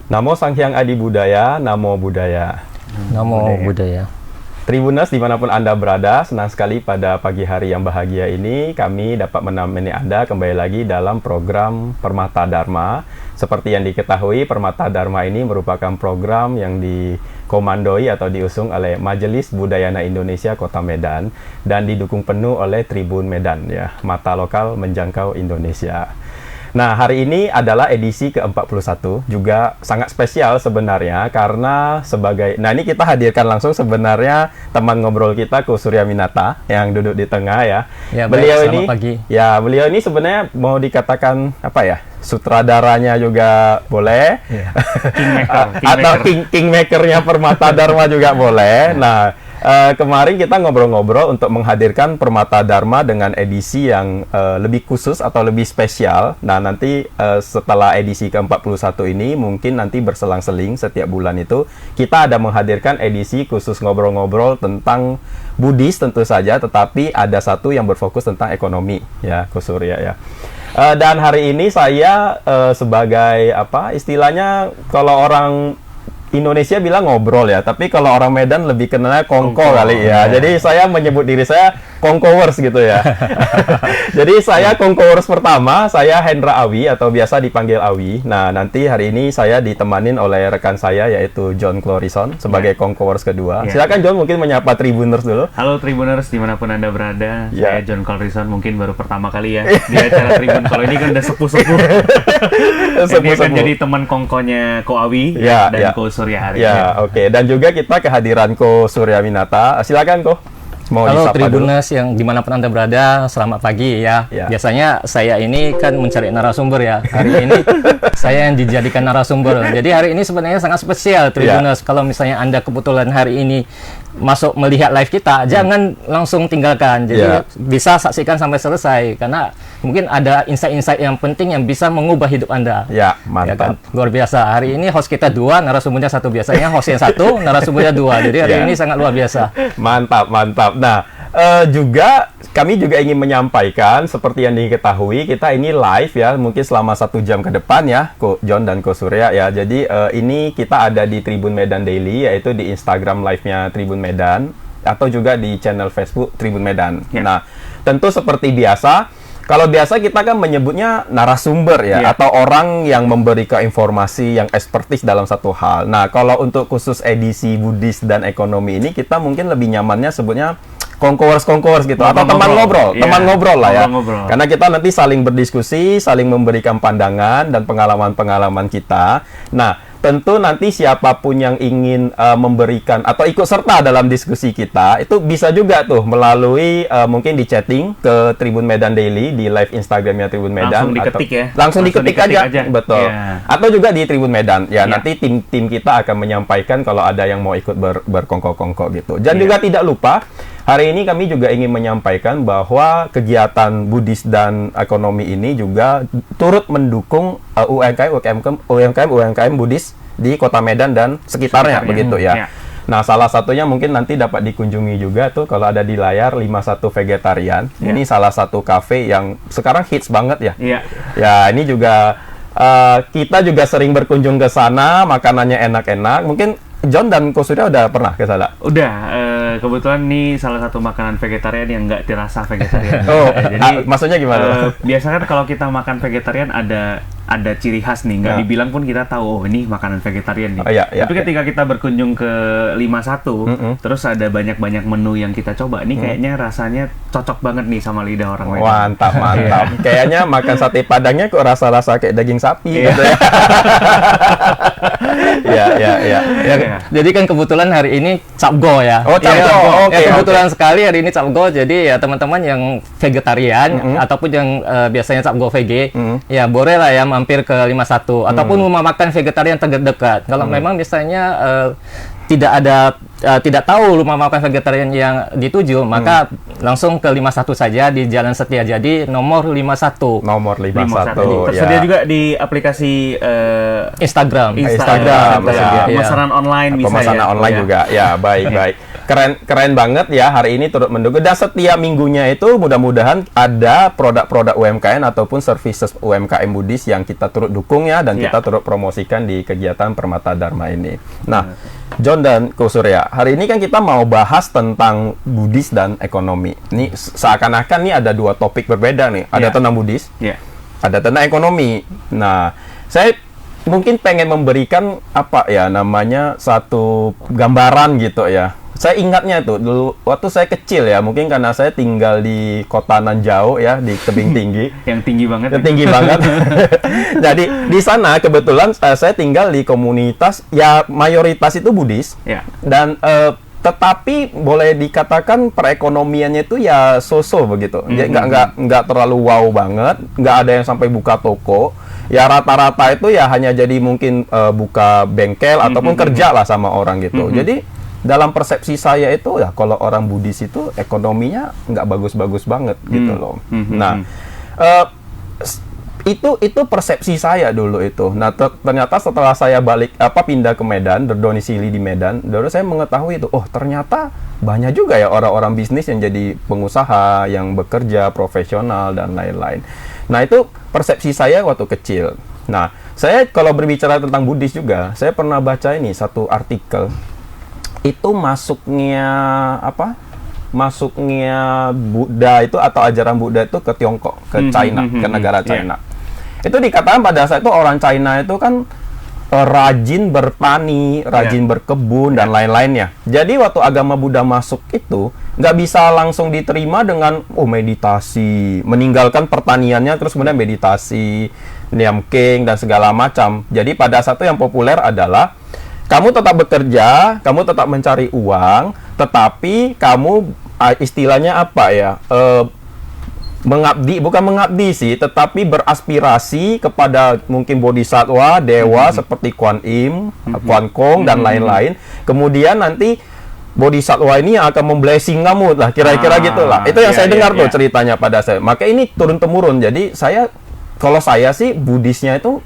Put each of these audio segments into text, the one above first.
Namo Sang Hyang Adi Budaya, Namo Budaya. Namo Budaya. Tribuners dimanapun Anda berada, senang sekali pada pagi hari yang bahagia ini kami dapat menemani Anda kembali lagi dalam program Permata Dharma. Seperti yang diketahui, Permata Dharma ini merupakan program yang dikomandoi atau diusung oleh Majelis Budayana Indonesia Kota Medan dan didukung penuh oleh Tribun Medan, ya, mata lokal menjangkau Indonesia. Nah, hari ini adalah edisi ke-41, juga sangat spesial sebenarnya karena nah ini kita hadirkan langsung sebenarnya teman ngobrol kita, Ko Surya Winata yang duduk di tengah, ya. Beliau ini, pagi. Ya, beliau ini sebenarnya mau dikatakan apa ya? Sutradaranya juga boleh, atau kingmakernya Permata Dharma juga boleh. Nah, kemarin kita ngobrol-ngobrol untuk menghadirkan Permata Dharma dengan edisi yang lebih khusus atau lebih spesial. Nah, nanti setelah edisi ke-41 ini, mungkin nanti berselang-seling setiap bulan itu, kita ada menghadirkan edisi khusus ngobrol-ngobrol tentang Buddhis tentu saja, tetapi ada satu yang berfokus tentang ekonomi, ya, Ko Surya, ya. Dan hari ini saya sebagai apa istilahnya, kalau orang Indonesia bilang ngobrol, ya, tapi kalau orang Medan lebih kenalnya kongko kali, ya. Jadi saya menyebut diri saya kongkowers gitu, ya. Jadi saya kongkowers pertama, saya Hendra Awi atau biasa dipanggil Awi. Nah, nanti hari ini saya ditemanin oleh rekan saya yaitu John Clarison sebagai kongkowers kedua. Silakan John, mungkin menyapa Tribuners dulu. Halo Tribuners dimanapun Anda berada. Saya John Clarison, mungkin baru pertama kali ya di acara Tribun. Kalau ini kan udah sepuh-sepuh. Ini akan jadi teman kongkonya Ko Awi dan Ko Surya hari ini. Oke. Dan juga kita kehadiran Ko Surya Winata. Silakan, Ko. Halo Tribuners yang dimanapun Anda berada, selamat pagi, ya. Biasanya saya ini kan mencari narasumber, ya. Hari ini saya yang dijadikan narasumber. Jadi hari ini sebenarnya sangat spesial Tribuners. Kalau misalnya Anda kebetulan hari ini masuk melihat live kita, jangan langsung tinggalkan. Jadi bisa saksikan sampai selesai karena mungkin ada insight-insight yang penting yang bisa mengubah hidup Anda. Ya, mantap. Ya kan? Luar biasa. Hari ini host kita 2, narasumbernya 1. Biasanya host yang 1, narasumbernya 2. Jadi hari ini sangat luar biasa. Mantap, mantap. Nah, juga kami juga ingin menyampaikan seperti yang diketahui, kita ini live, ya, mungkin selama 1 jam ke depan, ya, Ko John dan Ko Surya, ya. Jadi ini kita ada di Tribun Medan Daily, yaitu di Instagram live-nya Tribun Medan atau juga di channel Facebook Tribun Medan. Nah, tentu seperti biasa, kalau biasa kita kan menyebutnya narasumber, ya, atau orang yang memberikan informasi yang ekspertis dalam satu hal. Nah, kalau untuk khusus edisi Buddhis dan ekonomi ini, kita mungkin lebih nyamannya sebutnya kongkowers gitu, atau teman ngobrol lah, ya. Karena kita nanti saling berdiskusi, saling memberikan pandangan dan pengalaman-pengalaman kita. Nah, tentu nanti siapapun yang ingin memberikan atau ikut serta dalam diskusi kita, itu bisa juga tuh melalui mungkin di chatting ke Tribun Medan Daily di live Instagramnya Tribun Medan. Langsung diketik aja. Betul. Atau juga di Tribun Medan, ya. Nanti tim kita akan menyampaikan kalau ada yang mau ikut berkongko-kongko gitu. Dan juga tidak lupa, hari ini kami juga ingin menyampaikan bahwa kegiatan Buddhis dan ekonomi ini juga turut mendukung UMKM Buddhis di Kota Medan dan sekitarnya, begitu, ya. Nah, salah satunya mungkin nanti dapat dikunjungi juga tuh kalau ada di layar 51 Vegetarian. Ini salah satu kafe yang sekarang hits banget, ya. Ya, ini juga kita juga sering berkunjung ke sana, makanannya enak-enak. Mungkin John dan Ko Surya udah pernah ke sana? Udah, kebetulan nih salah satu makanan vegetarian yang nggak dirasa vegetarian. Jadi maksudnya gimana? Biasanya kan kalau kita makan vegetarian ada ciri khas nih, nggak dibilang pun kita tahu, oh ini makanan vegetarian nih. Tapi ketika kita berkunjung ke 51, terus ada banyak-banyak menu yang kita coba, nih kayaknya rasanya cocok banget nih sama lidah orang Medan. Mantap. Kayaknya makan sate padangnya kok rasa-rasa kayak daging sapi, gitu, ya. Jadi kan kebetulan hari ini Capgo, ya. Capgo. Kebetulan sekali hari ini Capgo. Jadi ya teman-teman yang vegetarian ataupun yang biasanya Capgo VG, ya boleh lah ya mampir ke 51 ataupun rumah makan vegetarian terdekat. Kalau memang misalnya tidak tahu rumah makan vegetarian yang dituju, maka langsung ke 51 saja di Jalan Setiajadi nomor 51. Tersedia juga di aplikasi Instagram. Pemesanan online bisa, pemesanan online juga. Ya, baik. keren banget ya hari ini turut mendukung. Dan setiap minggunya itu mudah-mudahan ada produk-produk UMKM ataupun services UMKM Buddhis yang kita turut dukung ya, dan kita turut promosikan di kegiatan Permata Dharma ini. Nah, John dan Ko Surya, hari ini kan kita mau bahas tentang Buddhis dan ekonomi. Ini seakan-akan nih ada dua topik berbeda nih. Ada tentang Buddhis, ada tentang ekonomi. Nah, saya mungkin pengen memberikan apa ya namanya satu gambaran gitu ya. Saya ingatnya tuh dulu waktu saya kecil ya, mungkin karena saya tinggal di kota nan jauh ya, di tebing tinggi. Yang tinggi banget. Yang tinggi banget. Jadi di sana kebetulan saya tinggal di komunitas ya mayoritas itu Buddhis. Dan tetapi boleh dikatakan perekonomiannya itu ya so-so begitu. Jadi nggak terlalu wow banget, nggak ada yang sampai buka toko. Ya rata-rata itu ya hanya jadi mungkin buka bengkel ataupun kerja lah sama orang gitu. Jadi dalam persepsi saya itu ya kalau orang Buddhis itu ekonominya nggak bagus-bagus banget gitu loh. Nah itu persepsi saya dulu itu. Nah ternyata setelah saya pindah ke Medan, berdomisili di Medan, baru saya mengetahui itu, oh ternyata banyak juga ya orang-orang bisnis yang jadi pengusaha, yang bekerja profesional dan lain-lain. Nah itu persepsi saya waktu kecil. Nah saya kalau berbicara tentang Buddhis juga, saya pernah baca ini satu artikel. Itu masuknya Buddha itu atau ajaran Buddha itu ke Tiongkok, ke China, ke negara China. Itu dikatakan pada saat itu orang China itu kan rajin bertani, rajin berkebun dan lain-lainnya. Jadi waktu agama Buddha masuk itu nggak bisa langsung diterima dengan meditasi, meninggalkan pertaniannya terus kemudian meditasi, niamking dan segala macam. Jadi pada saat itu yang populer adalah kamu tetap bekerja, kamu tetap mencari uang, tetapi kamu istilahnya apa ya? Mengabdi, bukan mengabdi sih, tetapi beraspirasi kepada mungkin bodhisatwa, dewa seperti Kuan Im, Kuan Kong dan lain-lain. Kemudian nanti bodhisatwa ini yang akan memblessing kamu lah, kira-kira gitulah. Itu yang saya dengar tuh ceritanya pada saya. Maka ini turun-temurun. Jadi kalau saya sih Buddhisnya itu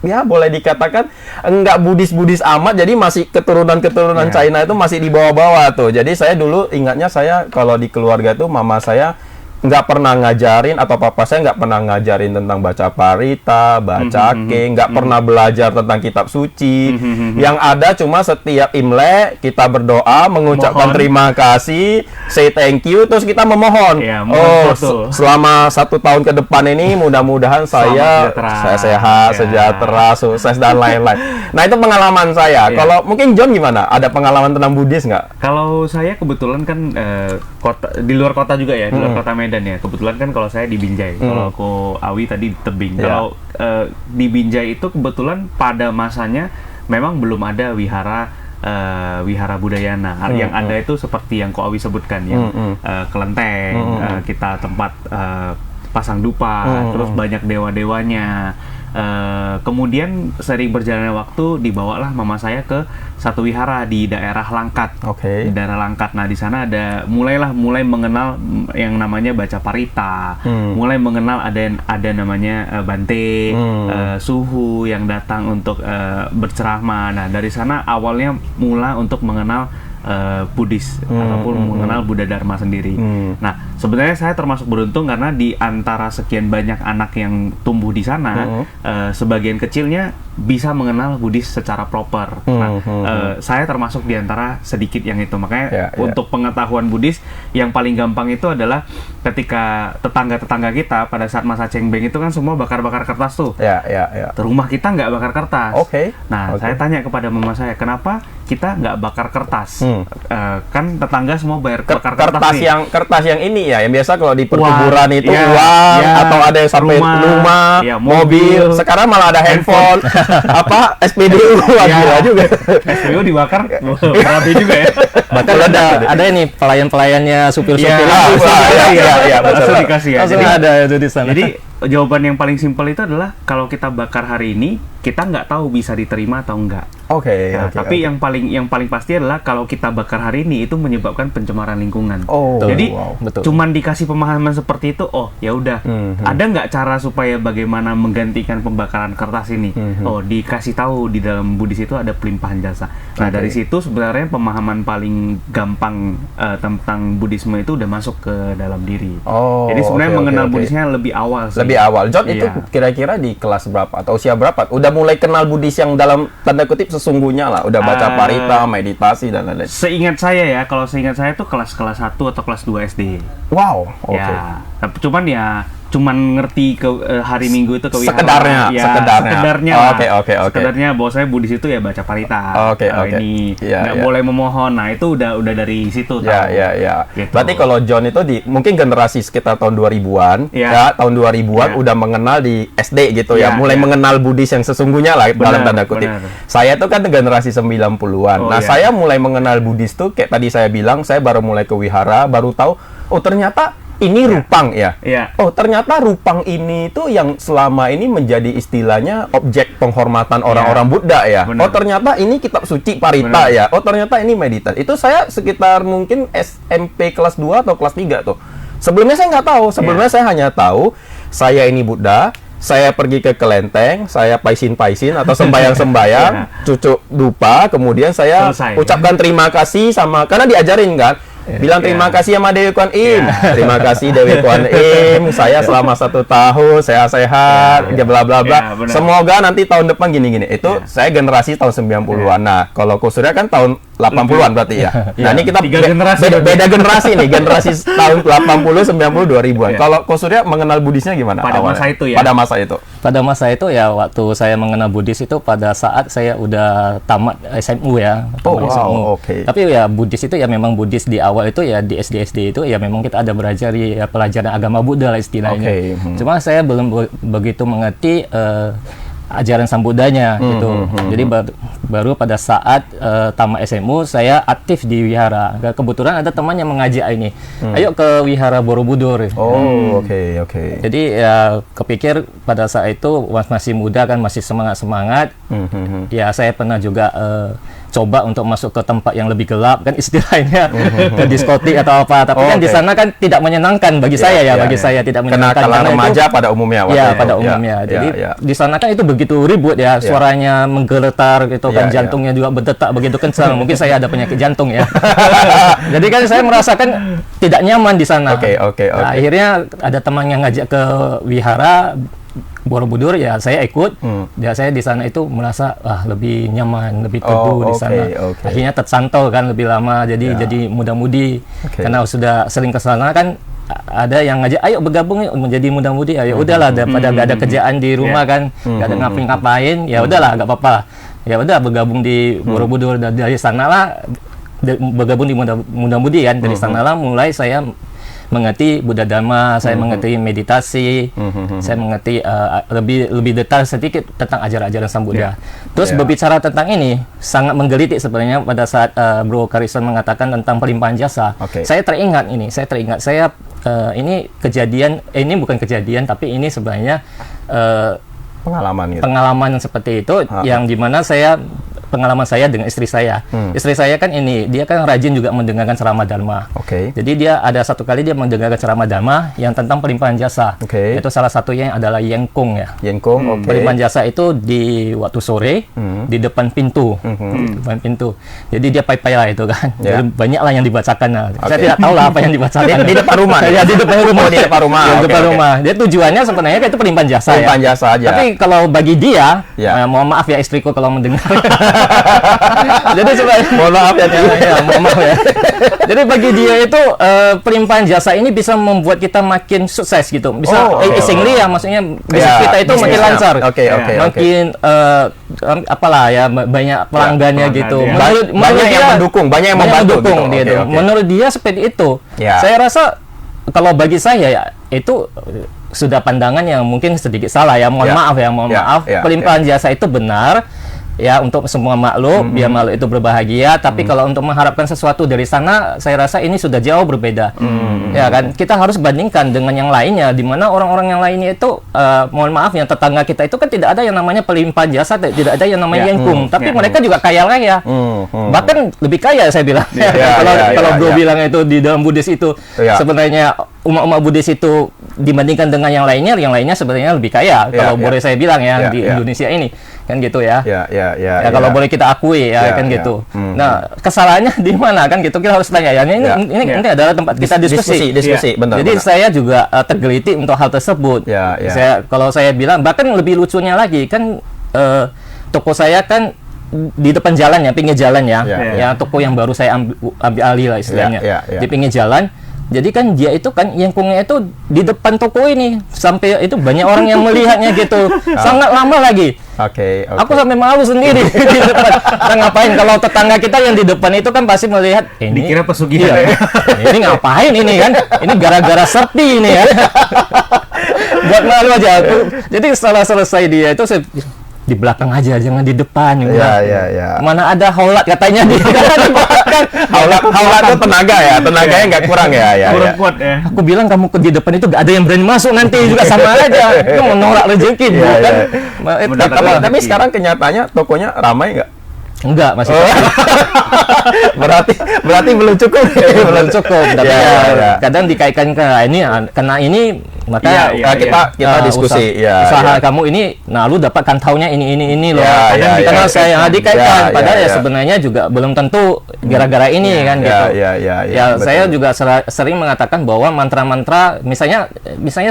ya boleh dikatakan enggak Buddhis amat, jadi masih keturunan China itu masih di bawah-bawah tuh. Jadi saya dulu ingatnya saya kalau di keluarga itu mama saya nggak pernah ngajarin atau papa saya nggak pernah ngajarin tentang baca parita, baca king, nggak pernah belajar tentang kitab suci. Yang ada cuma setiap Imlek kita berdoa, mengucapkan terima kasih, say thank you, terus kita memohon. Selama 1 tahun ke depan ini mudah-mudahan saya sehat, sejahtera, sukses dan lain-lain. Nah itu pengalaman saya. Kalau mungkin John gimana? Ada pengalaman tentang Buddhis nggak? Kalau saya kebetulan kan di luar kota juga ya, di luar kota Medan ya. Kebetulan kan kalau saya di Binjai, kalau Ko Awi tadi di tebing. Kalau di Binjai itu kebetulan pada masanya memang belum ada wihara Budayana. Yang ada itu seperti yang Ko Awi sebutkan, yang kelenteng, kita tempat pasang dupa, terus banyak dewa-dewanya. Kemudian sering berjalannya waktu dibawalah mama saya ke satu wihara di daerah Langkat. Di daerah Langkat. Nah, di sana mulai mengenal yang namanya baca parita. Mulai mengenal ada namanya Bante, suhu yang datang untuk berceramah. Nah, dari sana awalnya mula untuk mengenal Buddhis ataupun mengenal Buddha Dharma sendiri. Nah, sebenarnya saya termasuk beruntung karena di antara sekian banyak anak yang tumbuh di sana, sebagian kecilnya bisa mengenal Buddhis secara proper. Nah, saya termasuk di antara sedikit yang itu. Makanya untuk pengetahuan Buddhis yang paling gampang itu adalah ketika tetangga-tetangga kita pada saat masa Cengbeng itu kan semua bakar-bakar kertas tuh. Rumah kita nggak bakar kertas. Nah, saya tanya kepada mama saya, kenapa kita nggak bakar kertas? Kan tetangga semua bakar kertas nih. Kertas yang ini ya, yang biasa kalau di perkuburan itu uang, atau ada yang sampai rumah, mobil. Sekarang malah ada handphone, SPBU, gila juga. SPBU dibakar, rapi juga ya. Bahkan ada ini pelayan-pelayannya supir-supir. Langsung dikasih ya. Jadi ada itu di sana. Jadi jawaban yang paling simpel itu adalah kalau kita bakar hari ini, kita nggak tahu bisa diterima atau enggak. Tapi yang paling pasti adalah kalau kita bakar hari ini itu menyebabkan pencemaran lingkungan. Jadi cuman dikasih pemahaman seperti itu, oh ya udah, ada nggak cara supaya bagaimana menggantikan pembakaran kertas ini? Oh, dikasih tahu di dalam Buddhis itu ada pelimpahan jasa. Nah dari situ sebenarnya pemahaman paling gampang tentang Buddhisme itu udah masuk ke dalam diri. Jadi sebenarnya mengenal Buddhisnya lebih awal sih. Lebih awal. John itu kira-kira di kelas berapa atau usia berapa? Udah mulai kenal Buddhis yang dalam tanda kutip sesungguhnya lah, udah baca parita, meditasi dan lain-lain. Seingat saya ya, kalau seingat saya tuh kelas 1 atau kelas 2 SD. Wow, Ya, tapi cuman ngerti ke hari Minggu itu ke Sekedarnya. wihara. Sekedarnya. Oke. Sekedarnya bahwa saya Buddhis itu ya baca parita. Ini nggak boleh memohon. Nah, itu udah dari situ tahu. Gitu. Berarti kalau John itu mungkin generasi sekitar tahun 2000-an, tahun 2000-an udah mengenal di SD gitu ya. Mulai mengenal Buddhis yang sesungguhnya lah dalam tanda kutip. Saya tuh kan generasi 90-an. Saya mulai mengenal Buddhis tuh kayak tadi saya bilang, saya baru mulai ke wihara, baru tahu ternyata ini rupang ya. Oh, ternyata rupang ini tuh yang selama ini menjadi istilahnya objek penghormatan orang-orang Buddha ya. Oh, ternyata ini kitab suci parita ya. Oh, ternyata ini meditasi. Itu saya sekitar mungkin SMP kelas 2 atau kelas 3 tuh. Sebelumnya saya nggak tahu. Sebelumnya saya hanya tahu saya ini Buddha. Saya pergi ke kelenteng, saya paisin atau sembayang, cucuk dupa, kemudian saya ucapkan terima kasih sama, karena diajarin kan, bilang terima kasih sama Dewi Kuan Im. Terima kasih Dewi Kuan Im, saya selama 1 tahun saya sehat, bla bla bla. Semoga nanti tahun depan gini-gini. Itu saya generasi tahun 90-an. Nah, kalau Ko Surya kan tahun 80-an berarti ya. Nah, ini kita beda generasi nih, generasi tahun 80, 90, 2000-an. Kalau Ko Surya mengenal Buddhisnya gimana? Pada masa itu ya. Pada masa itu ya, waktu saya mengenal Buddhis itu pada saat saya udah tamat SMU ya. Tapi ya Buddhis itu ya memang Buddhis di awal itu ya di SD itu ya memang kita ada belajar pelajaran agama Buddha lah istilahnya. Cuma saya belum begitu mengerti ajaran Sambuddhanya gitu. Jadi baru pada saat tamat SMU saya aktif di wihara. Kebetulan ada teman yang mengajak ini, ayo ke wihara Borobudur. Jadi ya kepikir pada saat itu masih muda kan, masih semangat. Ya saya pernah juga coba untuk masuk ke tempat yang lebih gelap kan istilahnya, ke diskotik atau apa, tapi kan di sana kan tidak menyenangkan bagi saya bagi saya tidak menyenangkan karena remaja itu, pada umumnya pada umumnya. Jadi di sana kan itu begitu ribut ya, suaranya menggeletar gitu kan, jantungnya juga berdetak begitu kencang. Mungkin saya ada penyakit jantung ya. Jadi kan saya merasakan tidak nyaman di sana. Nah, akhirnya ada teman yang ngajak ke wihara Borobudur, ya saya ikut. Ya saya di sana itu merasa lebih nyaman, lebih teduh di sana. Akhirnya tersantau kan lebih lama, jadi muda-mudi. Karena sudah sering ke sana kan, ada yang ngajak ayo bergabung menjadi muda-mudi. Ya udahlah, daripada gak ada kerjaan di rumah kan, gak ada ngapain, ya udahlah gak apa-apa. Ya udah bergabung di Borobudur. Dari sanalah bergabung di muda-mudi kan. Dari sanalah mulai saya mengerti Buddha Dhamma, saya mengerti meditasi, saya mengerti lebih detail sedikit tentang ajaran-ajaran Sang Buddha. Terus berbicara tentang ini sangat menggelitik sebenarnya pada saat Bro Karison mengatakan tentang pelimpahan jasa. Saya teringat ini kejadian, ini bukan kejadian tapi ini sebenarnya pengalaman seperti itu, yang dimana pengalaman saya dengan istri saya. Istri saya kan dia kan rajin juga mendengarkan ceramah Dharma. Jadi dia ada satu kali dia mendengarkan ceramah Dharma yang tentang pelimpahan jasa. Itu salah satunya adalah Yengkung ya. Pelimpahan jasa itu di waktu sore di depan pintu. Depan pintu. Jadi dia pai-pai lah itu kan. Jadi banyak lah yang dibacakan. Saya tidak tahu lah apa yang dibacakan. Di depan rumah. Ya, di depan rumah. Di depan rumah. Di depan rumah. Dia tujuannya sebenarnya itu pelimpahan jasa. Pelimpahan jasa aja. Tapi kalau bagi dia, mohon maaf ya istriku kalau mendengar. Jadi sebenarnya mohon maaf ya, mohon maaf ya. Jadi bagi dia itu pelimpahan jasa ini bisa membuat kita makin sukses gitu. Bisa ya, maksudnya bisnis kita itu makin lancar. Makin apalah ya, banyak pelanggannya gitu. Banyak yang mendukung, banyak yang membantu gitu. Menurut dia seperti itu. Saya rasa kalau bagi saya ya itu sudah pandangan yang mungkin sedikit salah ya. Mohon maaf. Pelimpahan jasa itu benar. ya untuk semua makhluk, biar makhluk itu berbahagia. Tapi kalau untuk mengharapkan sesuatu dari sana, saya rasa ini sudah jauh berbeda. Ya kan, kita harus bandingkan dengan yang lainnya, di mana orang-orang yang lainnya itu, mohon maaf, yang tetangga kita itu kan tidak ada yang namanya pelimpah jasa, tidak ada yang namanya yengkung. Tapi mereka juga kaya raya, bahkan lebih kaya saya bilang. Kalau bro bilang itu di dalam Buddhis itu sebenarnya umat-umat Buddhis itu dibandingkan dengan yang lainnya sebenarnya lebih kaya. Kalau boleh saya bilang di Indonesia ini kan gitu ya. Kalau boleh kita akui kan gitu. Nah, kesalahannya di mana kan gitu, kita harus tanya ya. Ini adalah tempat kita diskusi. Benar. Jadi saya juga tergelitik untuk hal tersebut. Kalau saya bilang, bahkan lebih lucunya lagi kan, toko saya kan di depan jalan ya, pinggir jalan ya. Toko yang baru saya ambil alih lah istilahnya. Di pinggir jalan. Jadi kan dia itu kan yengkungnya itu di depan toko ini, sampai itu banyak orang yang melihatnya gitu. Sangat lama lagi. Oke. Aku sampai malu sendiri di depan. Kita ngapain, kalau tetangga kita yang di depan itu kan pasti melihat ini dikira pesugihan. Ini ngapain ini kan? Ini gara-gara sepi ini ya. Buat malu aja aku. Jadi setelah selesai dia itu saya di belakang aja, jangan di depan. Mana ada haulat katanya di belakang. Haulat itu tenaga ya, tenaganya nggak kurang ya. Kurang kuat ya. Aku bilang kamu di depan itu nggak ada yang berani masuk, nanti juga sama aja. Itu menolak rezeki, bukan? Tapi sekarang kenyataannya tokonya ramai nggak? Enggak, masih berarti belum cukup. Belum cukup. Tapi kadang dikaitkan ke ini, karena ini maka kita diskusi usaha kamu ini, nah lu dapatkan tahunnya ini loh. Kadang saya dikaitkan, padahal sebenarnya juga belum tentu gara-gara ini kan gitu. Saya juga sering mengatakan bahwa mantra-mantra, misalnya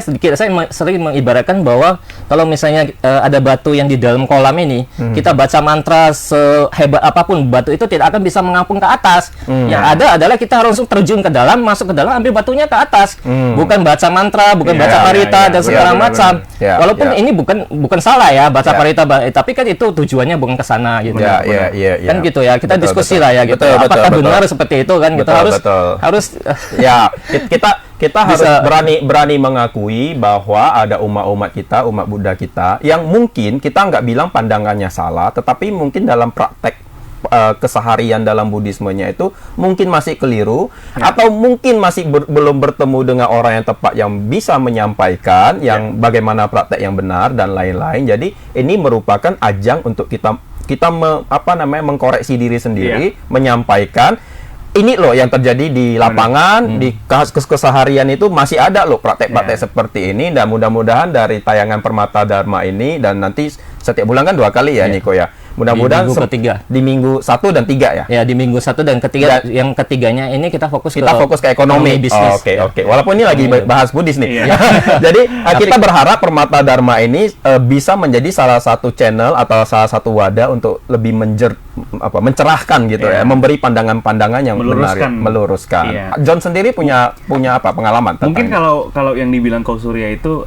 sedikit saya sering mengibaratkan bahwa kalau misalnya ada batu yang di dalam kolam ini, kita baca mantra hebat apapun, batu itu tidak akan bisa mengapung ke atas. Yang ada adalah kita langsung terjun ke dalam, masuk ke dalam, ambil batunya ke atas. Bukan baca mantra, bukan baca parita dan segala macam. Walaupun ini bukan salah ya baca parita, tapi kan itu tujuannya bukan ke sana gitu. Kan gitu ya. Kita diskusi lah ya gitu. Apakah benar seperti itu kan? Kita harus kita harus berani mengakui bahwa ada umat Buddha kita yang mungkin kita nggak bilang pandangannya salah, tetapi mungkin dalam praktek keseharian dalam Buddhismenya itu mungkin masih keliru, atau mungkin masih belum bertemu dengan orang yang tepat yang bisa menyampaikan yang bagaimana praktek yang benar dan lain-lain. Jadi ini merupakan ajang untuk kita mengkoreksi diri sendiri, menyampaikan ini loh yang terjadi di lapangan, di keseharian itu masih ada loh praktek-praktek seperti ini. Dan mudah-mudahan dari tayangan Permata Dharma ini, dan nanti setiap bulan kan 2 kali ya Niko ya. Mudah-mudahan di minggu 1 dan 3 ya. Ya, di minggu 1 dan ketiga. Yang ketiganya ini kita fokus ke ekonomi bisnis. Oke. Walaupun ini lagi bahas Buddhis nih. Jadi kita berharap Permata Dharma ini bisa menjadi salah satu channel atau salah satu wadah untuk lebih mencerahkan gitu ya, memberi pandangan-pandangan yang meluruskan. John sendiri punya apa pengalaman? Mungkin kalau yang dibilang Ko Surya itu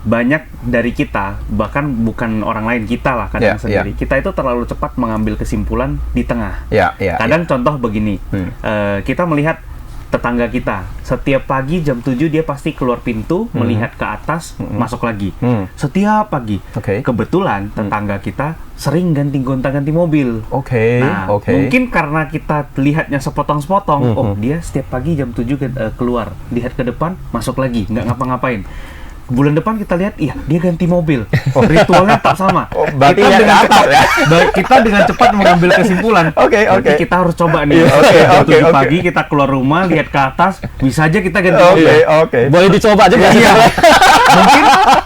banyak dari kita, bahkan bukan orang lain, kita lah kadang sendiri. Kita itu terlalu cepat mengambil kesimpulan di tengah. Kadang contoh begini, kita melihat tetangga kita setiap pagi jam 7 dia pasti keluar pintu, melihat ke atas, masuk lagi. Setiap pagi. Kebetulan tetangga kita sering ganti mobil. Mungkin karena kita lihatnya sepotong-sepotong, dia setiap pagi jam 7 keluar, lihat ke depan, masuk lagi, nggak ngapa-ngapain. Bulan depan kita lihat, iya dia ganti mobil. Ritualnya tak sama. Kita dengan cepat mengambil kesimpulan. Berarti kita harus coba nih. Pagi kita keluar rumah, lihat ke atas, bisa aja kita ganti mobil. Boleh dicoba aja.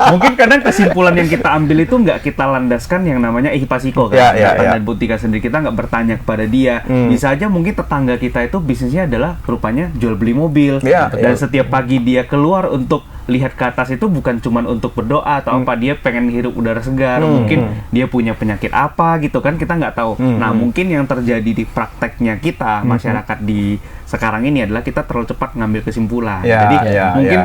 Mungkin kadang kesimpulan yang kita ambil itu nggak kita landaskan yang namanya ihipasiko kan. Dan Butika sendiri, kita nggak bertanya kepada dia. Bisa aja mungkin tetangga kita itu bisnisnya adalah rupanya jual beli mobil. Dan setiap pagi dia keluar untuk lihat ke atas itu bukan cuma untuk berdoa atau apa, dia pengen hirup udara segar, mungkin dia punya penyakit apa gitu kan, kita nggak tahu. Nah, mungkin yang terjadi di prakteknya kita masyarakat di sekarang ini adalah kita terlalu cepat ngambil kesimpulan. Jadi mungkin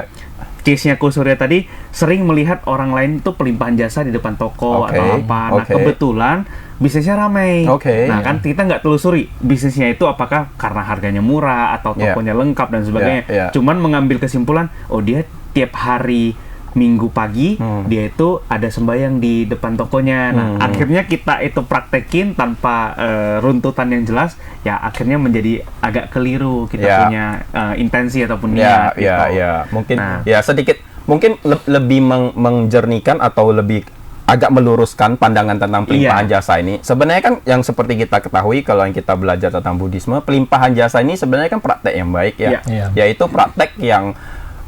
case-nya Ko Surya tadi sering melihat orang lain itu pelimpahan jasa di depan toko atau apa. Nah, kebetulan bisnisnya ramai. Nah, kan kita nggak telusuri bisnisnya itu apakah karena harganya murah atau tokonya lengkap dan sebagainya. Cuman mengambil kesimpulan, oh dia tiap hari Minggu pagi dia itu ada sembahyang di depan tokonya. Nah, akhirnya kita itu praktekin tanpa runtutan yang jelas, ya akhirnya menjadi agak keliru kita punya intensi ataupun niat. Mungkin sedikit mungkin lebih menjernihkan atau lebih agak meluruskan pandangan tentang pelimpahan jasa ini. Sebenarnya kan yang seperti kita ketahui kalau yang kita belajar tentang Buddhisme, pelimpahan jasa ini sebenarnya kan praktek yang baik yaitu praktek yang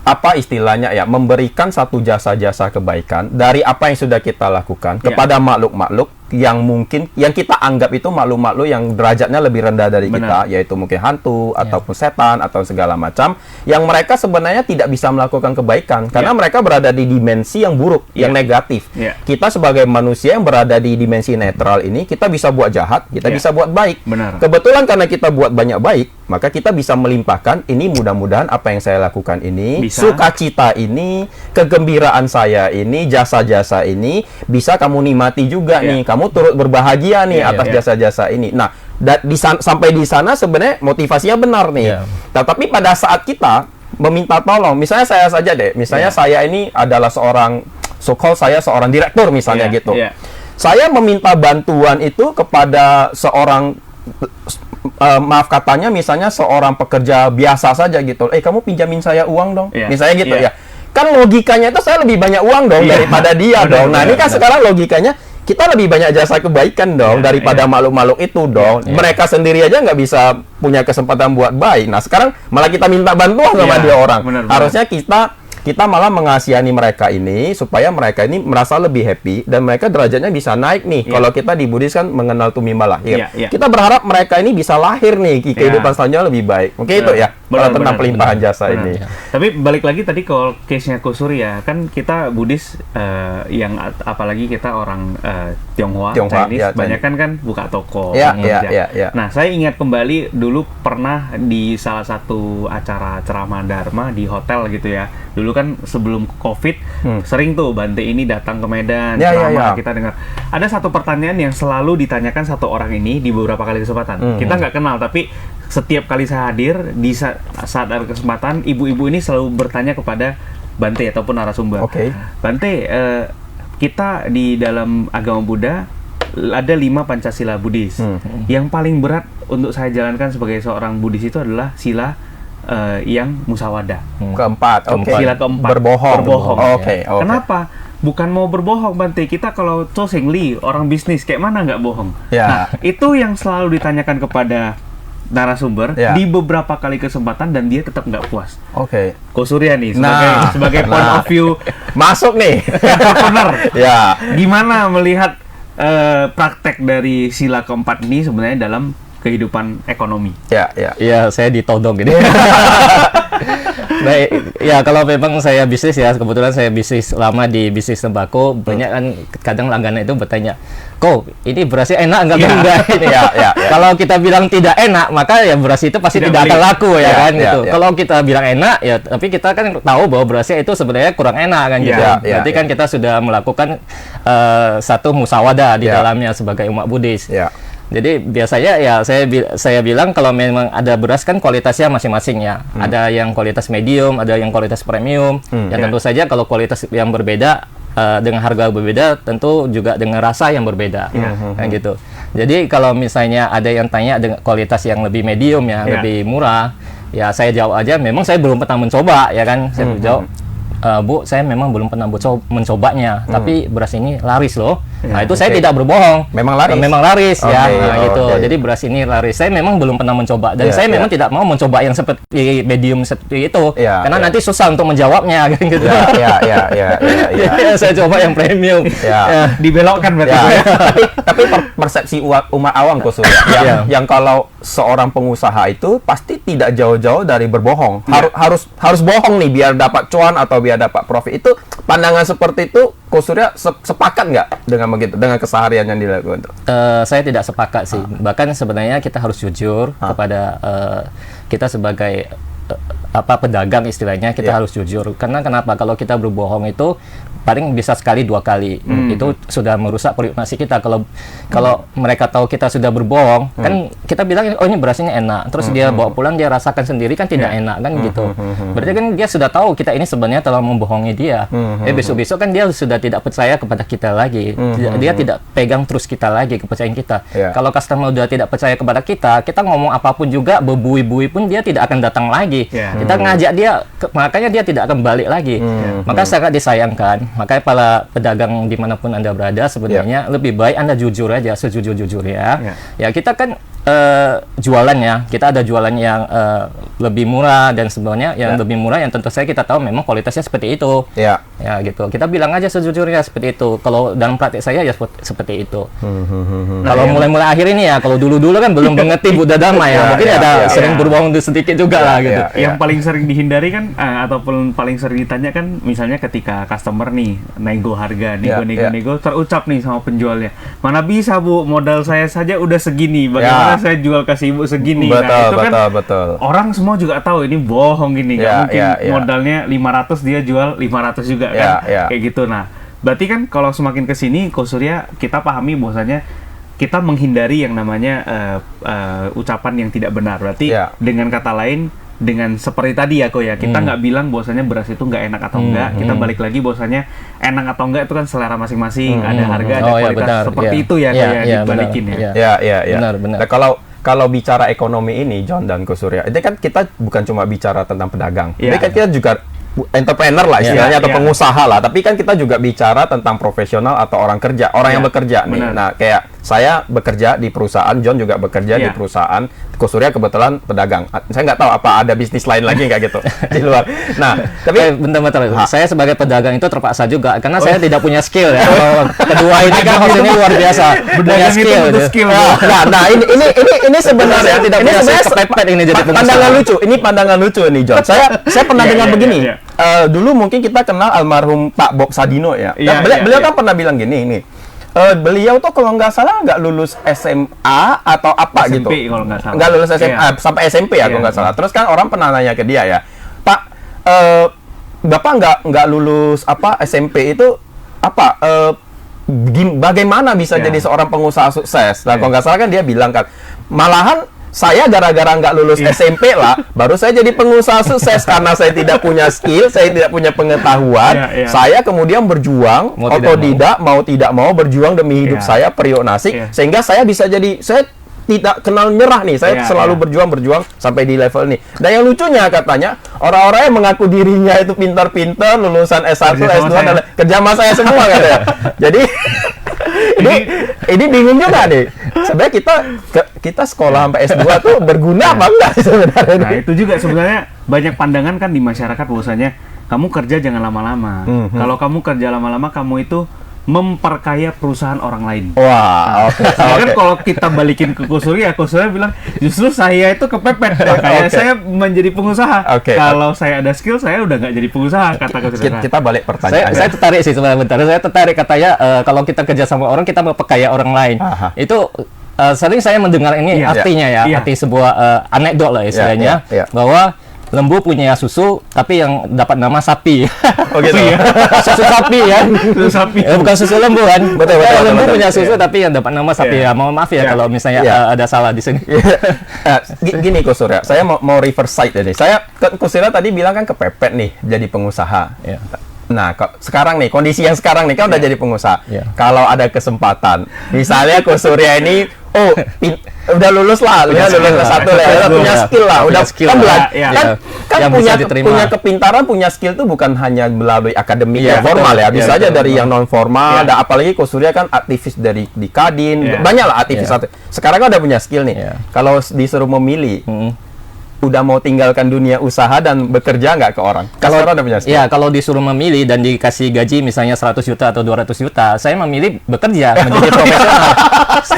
apa istilahnya memberikan satu jasa-jasa kebaikan dari apa yang sudah kita lakukan kepada makhluk-makhluk yang mungkin yang kita anggap itu makhluk-makhluk yang derajatnya lebih rendah dari kita, yaitu mungkin hantu ataupun setan atau segala macam yang mereka sebenarnya tidak bisa melakukan kebaikan karena mereka berada di dimensi yang buruk, yang negatif. Kita sebagai manusia yang berada di dimensi netral ini, kita bisa buat jahat, kita bisa buat baik. Kebetulan karena kita buat banyak baik, maka kita bisa melimpahkan ini, mudah-mudahan apa yang saya lakukan ini, sukacita ini, kegembiraan saya ini, jasa-jasa ini bisa kamu nikmati juga nih. Kamu turut berbahagia nih atas jasa-jasa ini. Nah, sampai di sana sebenarnya motivasinya benar nih. Tapi pada saat kita meminta tolong, misalnya saya saja deh, misalnya saya ini adalah seorang saya seorang direktur misalnya gitu. Saya meminta bantuan itu kepada seorang maaf katanya misalnya seorang pekerja biasa saja gitu. Kamu pinjamin saya uang dong. Misalnya gitu ya. Kan logikanya itu saya lebih banyak uang dong daripada dia dong. Nah, ini kan sekarang logikanya kita lebih banyak jasa kebaikan dong daripada makhluk-makhluk itu dong. Mereka sendiri aja nggak bisa punya kesempatan buat baik. Nah, sekarang malah kita minta bantuan sama dia orang. Harusnya kita malah mengasihani mereka ini supaya mereka ini merasa lebih happy dan mereka derajatnya bisa naik nih. Kalau kita di Buddhis kan mengenal tumima lahir. Kita berharap mereka ini bisa lahir nih kehidupan selanjutnya lebih baik. Mungkin itu ya kalau tentang pelimpahan jasa ini. Tapi balik lagi tadi kalau case-nya Kosurya, kan kita Buddhis yang apalagi kita orang Tionghoa Chinese, banyak kan buka toko. Nah, saya ingat kembali dulu pernah di salah satu acara ceramah dharma di hotel gitu ya. Dulu kan sebelum COVID sering tuh Bante ini datang ke Medan ceramah, kita dengar. Ada satu pertanyaan yang selalu ditanyakan satu orang ini di beberapa kali kesempatan. Kita nggak kenal, tapi setiap kali saya hadir di saat ada kesempatan, ibu-ibu ini selalu bertanya kepada Bante ataupun narasumber. Bante, kita di dalam agama Buddha ada 5 Pancasila Buddhis. Yang paling berat untuk saya jalankan sebagai seorang Buddhis itu adalah sila yang musyawadah. Keempat. Sila keempat. Berbohong. Kenapa? Bukan mau berbohong, Bante. Kita kalau Sengli, orang bisnis, kayak mana nggak bohong? Nah, itu yang selalu ditanyakan kepada narasumber di beberapa kali kesempatan dan dia tetap nggak puas. Kosurya nih sebagai point of view masuk nih entrepreneur. Gimana melihat praktek dari sila keempat ini sebenarnya dalam kehidupan ekonomi? Ya, saya ditodong gitu. Baik, ya kalau memang saya bisnis ya, kebetulan saya bisnis lama di bisnis tembakau, banyak kan kadang langganan itu bertanya, "Kok ini berasnya enak enggak?" Ini. Kalau kita bilang tidak enak, maka ya beras itu pasti tidak akan laku ya kan gitu. Kalau kita bilang enak ya, tapi kita kan tahu bahwa berasnya itu sebenarnya kurang enak kan gitu. Berarti kan kita sudah melakukan satu musyawadah di dalamnya sebagai umat Buddhis. Jadi biasanya ya saya bilang kalau memang ada beras kan kualitasnya masing-masing ya. Ada yang kualitas medium, ada yang kualitas premium. Tentu saja kalau kualitas yang berbeda dengan harga berbeda, tentu juga dengan rasa yang berbeda. Kan gitu. Jadi kalau misalnya ada yang tanya dengan kualitas yang lebih medium ya, lebih murah, ya saya jawab aja memang saya belum pernah mencoba ya kan. Saya jawab, Bu, saya memang belum pernah mencobanya, tapi beras ini laris loh. Nah, itu saya tidak berbohong. Memang laris. Memang laris ya. Nah, gitu. Jadi beras ini laris. Saya memang belum pernah mencoba dan saya memang tidak mau mencoba yang seperti medium seperti itu. Karena nanti susah untuk menjawabnya kan gitu. Saya coba yang premium. Dibelokkan berarti. Tapi persepsi umat awam Kosurya yang kalau seorang pengusaha itu pasti tidak jauh-jauh dari berbohong. Harus bohong nih biar dapat cuan atau biar dapat profit. Itu pandangan seperti itu Kosurya sepakat nggak dengan begitu, dengan keseharian yang dilakukan itu? Saya tidak sepakat sih. Bahkan sebenarnya kita harus jujur kepada kita sebagai pedagang istilahnya kita harus jujur. Karena kenapa? Kalau kita berbohong itu paling bisa sekali 2 kali. Itu sudah merusak reputasi kita. Kalau mereka tahu kita sudah berbohong, kan kita bilang oh ini beras ini enak. Terus dia bawa pulang dia rasakan sendiri kan tidak enak kan gitu. Berarti kan dia sudah tahu kita ini sebenarnya telah membohongi dia. Besok-besok kan dia sudah tidak percaya kepada kita lagi. Dia tidak pegang terus kita lagi, kepercayaan kita. Kalau customer sudah tidak percaya kepada kita ngomong apapun juga berbui-bui pun dia tidak akan datang lagi. Kita ngajak dia, makanya dia tidak akan balik lagi. Maka sangat disayangkan. Makanya para pedagang dimanapun Anda berada sebenarnya lebih baik Anda jujur aja, sejujur-jujurnya. Ya kita kan jualan ya, kita ada jualan yang lebih murah dan sebenarnya yang lebih murah yang tentu saja kita tahu memang kualitasnya seperti itu. Ya gitu. Kita bilang aja sejujurnya seperti itu. Kalau dalam praktik saya ya seperti itu. Kalau mulai-mulai akhir ini ya, kalau dulu-dulu kan belum mengerti Buddha Dhamma ya, mungkin ada sering berbohong sedikit juga lah gitu. Yang paling sering dihindari kan ataupun paling sering ditanya kan misalnya ketika customer nih nego harga, nego terucap nih sama penjualnya. Mana bisa Bu, modal saya saja udah segini. Bagaimana saya jual kasih Ibu segini? Nah, itu kan orang semua juga tahu ini bohong gini. Nggak mungkin modalnya 500 dia jual 500 juga kan. Kayak gitu. Nah, berarti kan kalau semakin ke sini Ko Surya kita pahami bahwasanya kita menghindari yang namanya ucapan yang tidak benar. Berarti dengan kata lain, dengan seperti tadi ya Ko ya, kita nggak bilang bahwasanya beras itu nggak enak atau enggak. Kita balik lagi bahwasanya enak atau enggak itu kan selera masing-masing. Ada harga, ada kualitas seperti itu ya Ko ya, dibalikin ya. Benar. Nah, kalau bicara ekonomi ini John dan Ko Surya, itu kan kita bukan cuma bicara tentang pedagang. Tapi kan kita juga entrepreneur lah istilahnya atau pengusaha lah, tapi kan kita juga bicara tentang profesional atau orang kerja, orang yang bekerja nih. Nah, kayak saya bekerja di perusahaan, John juga bekerja di perusahaan, Ko Surya kebetulan pedagang. Saya nggak tahu apa ada bisnis lain lagi nggak gitu di luar. Nah, tapi bentar, saya sebagai pedagang itu terpaksa juga karena saya tidak punya skill ya. Kedua ini kan maksudnya luar biasa, punya skill. Nah, ini sebenarnya tidak punya kepepet ini jadi pandangan lucu. Ini pandangan lucu nih John. Saya pernah dengar begini. Dulu mungkin kita kenal almarhum Pak Bob Sadino ya. Beliau kan pernah bilang gini nih. Beliau tuh kalau nggak salah nggak lulus SMA atau apa SMP, gitu. Kalau nggak salah. Nggak lulus SMA sampai SMP ya kalau nggak salah. Terus kan orang pernah nanya ke dia ya, Pak, Bapak nggak lulus SMP itu apa? Bagaimana bisa jadi seorang pengusaha sukses? Nah kalau nggak salah kan dia bilang kan, malahan saya gara-gara nggak lulus SMP lah, baru saya jadi pengusaha sukses karena saya tidak punya skill, saya tidak punya pengetahuan. Saya kemudian berjuang, otodidak, mau tidak mau berjuang demi hidup saya, periuk nasi, sehingga saya bisa jadi, saya tidak kenal nyerah nih, saya selalu berjuang sampai di level ini. Dan yang lucunya katanya, orang-orang yang mengaku dirinya itu pintar-pintar, lulusan S1, S2, dan kerja sama saya semua katanya. Jadi ini bingung juga nih. Sebenarnya kita sekolah sampai S2 tuh berguna apa enggak sebenarnya? Nah, itu juga sebenarnya banyak pandangan kan di masyarakat bahwasanya kamu kerja jangan lama-lama. Kalau kamu kerja lama-lama kamu itu memperkaya perusahaan orang lain. Wah, oke. Kan kalau kita balikin ke Ko Surya bilang justru saya itu kepepet, kayak saya menjadi pengusaha. Kalau saya ada skill, saya udah nggak jadi pengusaha, kata Ko Surya. Kita balik pertanyaan. Saya tertarik sih sebenarnya bentar. Saya tertarik katanya kalau kita kerja sama orang, kita memperkaya orang lain. Itu sering saya mendengar ini artinya arti sebuah anekdot lah istilahnya, bahwa lembu punya susu, tapi yang dapat nama sapi. Oh gitu ya? Susu sapi ya? Susu sapi. Bukan susu lembu kan? Betul. Lembu punya susu, tapi yang dapat nama sapi. Ya, mohon maaf ya kalau misalnya ada salah di sini. Gini Ko Surya, saya mau reverse side ini. Ko Surya tadi bilang kan kepepet nih jadi pengusaha. Nah, sekarang nih, kondisi yang sekarang nih, kan udah jadi pengusaha. Kalau ada kesempatan, misalnya Ko Surya ini, udah lulus lah, udah lulus S1 lah, udah punya skill lah, udah kan belajar, kan punya kepintaran, punya skill tuh bukan hanya melalui akademik yang formal ya, bisa aja dari yang non formal. Dan apalagi Ko Surya kan aktivis dari di Kadin, banyak lah aktivis. Sekarang kan udah punya skill nih. Kalau disuruh memilih, udah mau tinggalkan dunia usaha dan bekerja nggak ke orang? Kalau udah punya skill. Ya, kalau disuruh memilih dan dikasih gaji misalnya 100 juta atau 200 juta, saya memilih bekerja menjadi profesional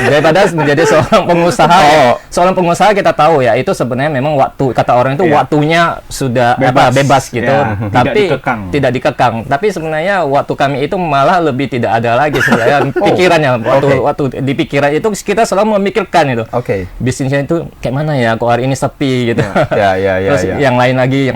daripada menjadi seorang pengusaha. Seorang pengusaha kita tahu ya, itu sebenarnya memang waktu, kata orang itu waktunya sudah bebas gitu, tapi tidak dikekang. Tapi sebenarnya waktu kami itu malah lebih tidak ada lagi sebenarnya pikirannya. Waktu di pikiran itu kita selalu memikirkan itu. Bisnisnya itu kayak mana ya, kok hari ini sepi gitu. Terus yang lain lagi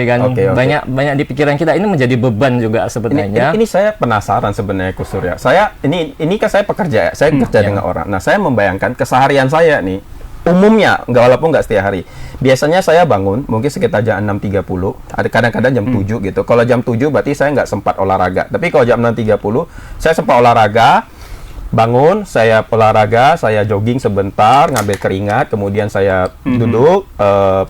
kan. Banyak di pikiran kita, ini menjadi beban juga sebenarnya. Ini saya penasaran sebenarnya Ko Surya. Saya ini kan saya pekerja ya, saya kerja dengan orang. Nah, saya membayangkan keseharian saya nih, umumnya, walaupun nggak setiap hari. Biasanya saya bangun, mungkin sekitar jam 6.30, ada kadang-kadang jam 7 gitu. Kalau jam 7 berarti saya nggak sempat olahraga. Tapi kalau jam 6.30, saya sempat olahraga, bangun, saya olahraga, saya jogging sebentar, ngambil keringat, kemudian saya duduk,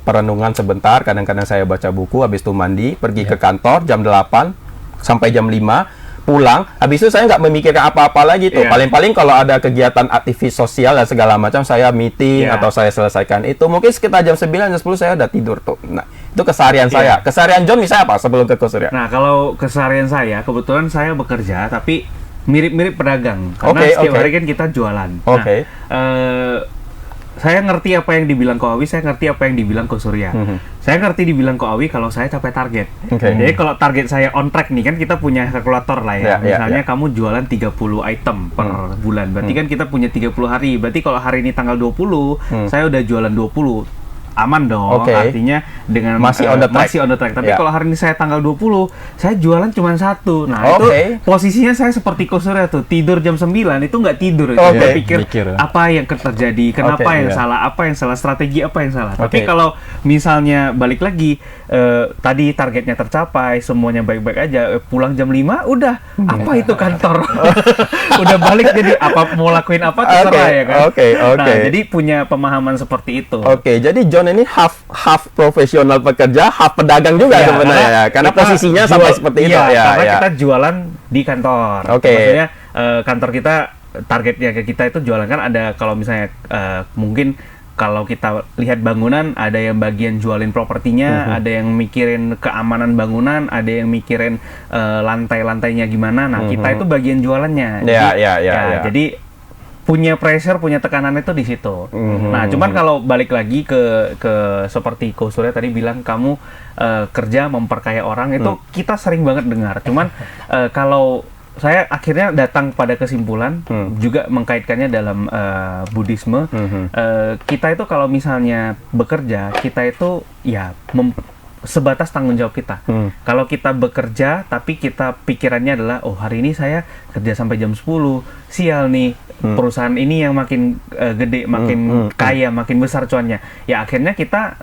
perenungan sebentar, kadang-kadang saya baca buku, habis itu mandi, pergi ke kantor jam 8 sampai jam 5, pulang, habis itu saya nggak memikirkan apa-apa lagi tuh. Paling-paling kalau ada kegiatan aktivitas sosial dan segala macam, saya meeting atau saya selesaikan itu, mungkin sekitar jam 9, jam 10 saya udah tidur tuh. Nah, itu keseharian saya. Keseharian John misalnya apa sebelum ke Ko Surya? Nah, kalau keseharian saya, kebetulan saya bekerja, tapi mirip-mirip pedagang. Karena setiap hari kan kita jualan. Nah, saya ngerti apa yang dibilang Ko Awi, saya ngerti apa yang dibilang Ko Surya. Saya ngerti dibilang Ko Awi kalau saya capai target. Jadi kalau target saya on track nih, kan kita punya kalkulator lah ya. Misalnya kamu jualan 30 item per bulan. Berarti kan kita punya 30 hari. Berarti kalau hari ini tanggal 20, saya udah jualan 20. Aman dong, artinya dengan masih on the track. Tapi kalau hari ini saya tanggal 20, saya jualan cuma 1. Nah, itu posisinya saya seperti Ko Surya tuh, tidur jam 9 itu nggak tidur. Saya pikir apa yang terjadi, kenapa yang salah, apa yang salah, strategi apa yang salah. Tapi kalau misalnya balik lagi, tadi targetnya tercapai, semuanya baik-baik aja, pulang jam 5, udah, apa itu kantor? Udah balik, jadi apa mau lakuin apa terserah ya kan. Nah, jadi punya pemahaman seperti itu. Jadi John ini half profesional pekerja, half pedagang juga sebenarnya, karena posisinya sampai seperti itu ya. Karena kita jualan di kantor. Maksudnya kantor kita, targetnya ke kita itu jualan, kan ada, kalau misalnya mungkin kalau kita lihat bangunan, ada yang bagian jualin propertinya, ada yang mikirin keamanan bangunan, ada yang mikirin lantai-lantainya gimana. Nah, kita itu bagian jualannya. Jadi punya pressure, punya tekanan itu di situ. Nah, cuman kalau balik lagi ke seperti Ko Surya tadi bilang, kamu kerja memperkaya orang, itu kita sering banget dengar. Cuman kalau saya akhirnya datang pada kesimpulan, juga mengkaitkannya dalam Buddhisme, kita itu kalau misalnya bekerja, kita itu ya sebatas tanggung jawab kita. Kalau kita bekerja tapi kita pikirannya adalah, oh hari ini saya kerja sampai jam 10, sial nih, perusahaan ini yang makin gede, makin kaya, makin besar cuannya. Ya akhirnya kita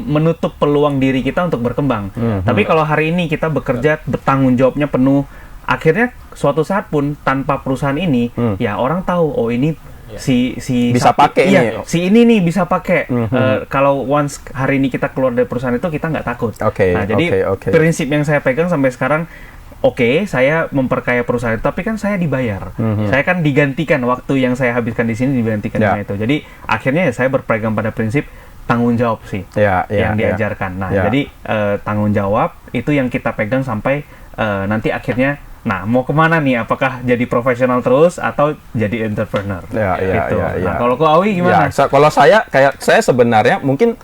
menutup peluang diri kita untuk berkembang. Tapi kalau hari ini kita bekerja, bertanggung jawabnya penuh, akhirnya suatu saat pun tanpa perusahaan ini, ya orang tahu, oh ini si bisa pakai si ini nih bisa pakai. Kalau once hari ini kita keluar dari perusahaan itu, kita nggak takut. Nah, jadi prinsip yang saya pegang sampai sekarang, saya memperkaya perusahaan itu, tapi kan saya dibayar. Saya kan digantikan, waktu yang saya habiskan di sini digantikan dengan itu. Jadi akhirnya saya berpegang pada prinsip tanggung jawab sih yang diajarkan. Nah, jadi tanggung jawab itu yang kita pegang sampai nanti akhirnya. Nah, mau kemana nih? Apakah jadi profesional terus atau jadi entrepreneur? Gitu. Nah, kalau Ko Awi gimana? Kalau saya sebenarnya mungkin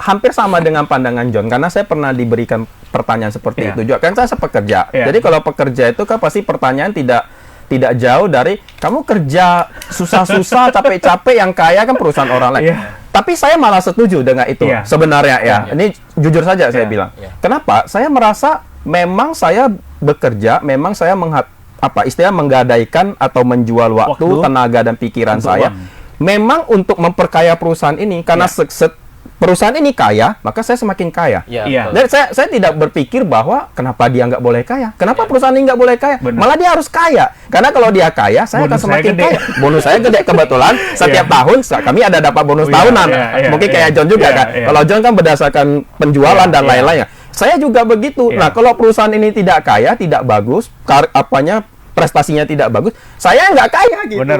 hampir sama dengan pandangan John, karena saya pernah diberikan pertanyaan seperti itu juga. Kan saya pekerja. Jadi kalau pekerja itu kan pasti pertanyaan tidak jauh dari kamu kerja susah-susah, capek-capek, yang kaya kan perusahaan orang lain. Tapi saya malah setuju dengan itu sebenarnya ya. Ini jujur saja saya bilang. Kenapa? Saya merasa memang saya bekerja, memang saya menggadaikan atau menjual waktu, tenaga dan pikiran saya memang untuk memperkaya perusahaan ini, karena perusahaan ini kaya, maka saya semakin kaya. Dan saya tidak berpikir bahwa kenapa dia nggak boleh kaya, kenapa perusahaan ini nggak boleh kaya, malah dia harus kaya, karena kalau dia kaya, saya akan semakin kaya. Bonus saya gede, kebetulan setiap tahun kami ada dapat bonus tahunan. Mungkin kayak John juga kan. Kalau John kan berdasarkan penjualan dan lain-lain. Saya juga begitu. Nah, kalau perusahaan ini tidak kaya, tidak bagus, prestasinya tidak bagus, saya nggak kaya gitu. Benar.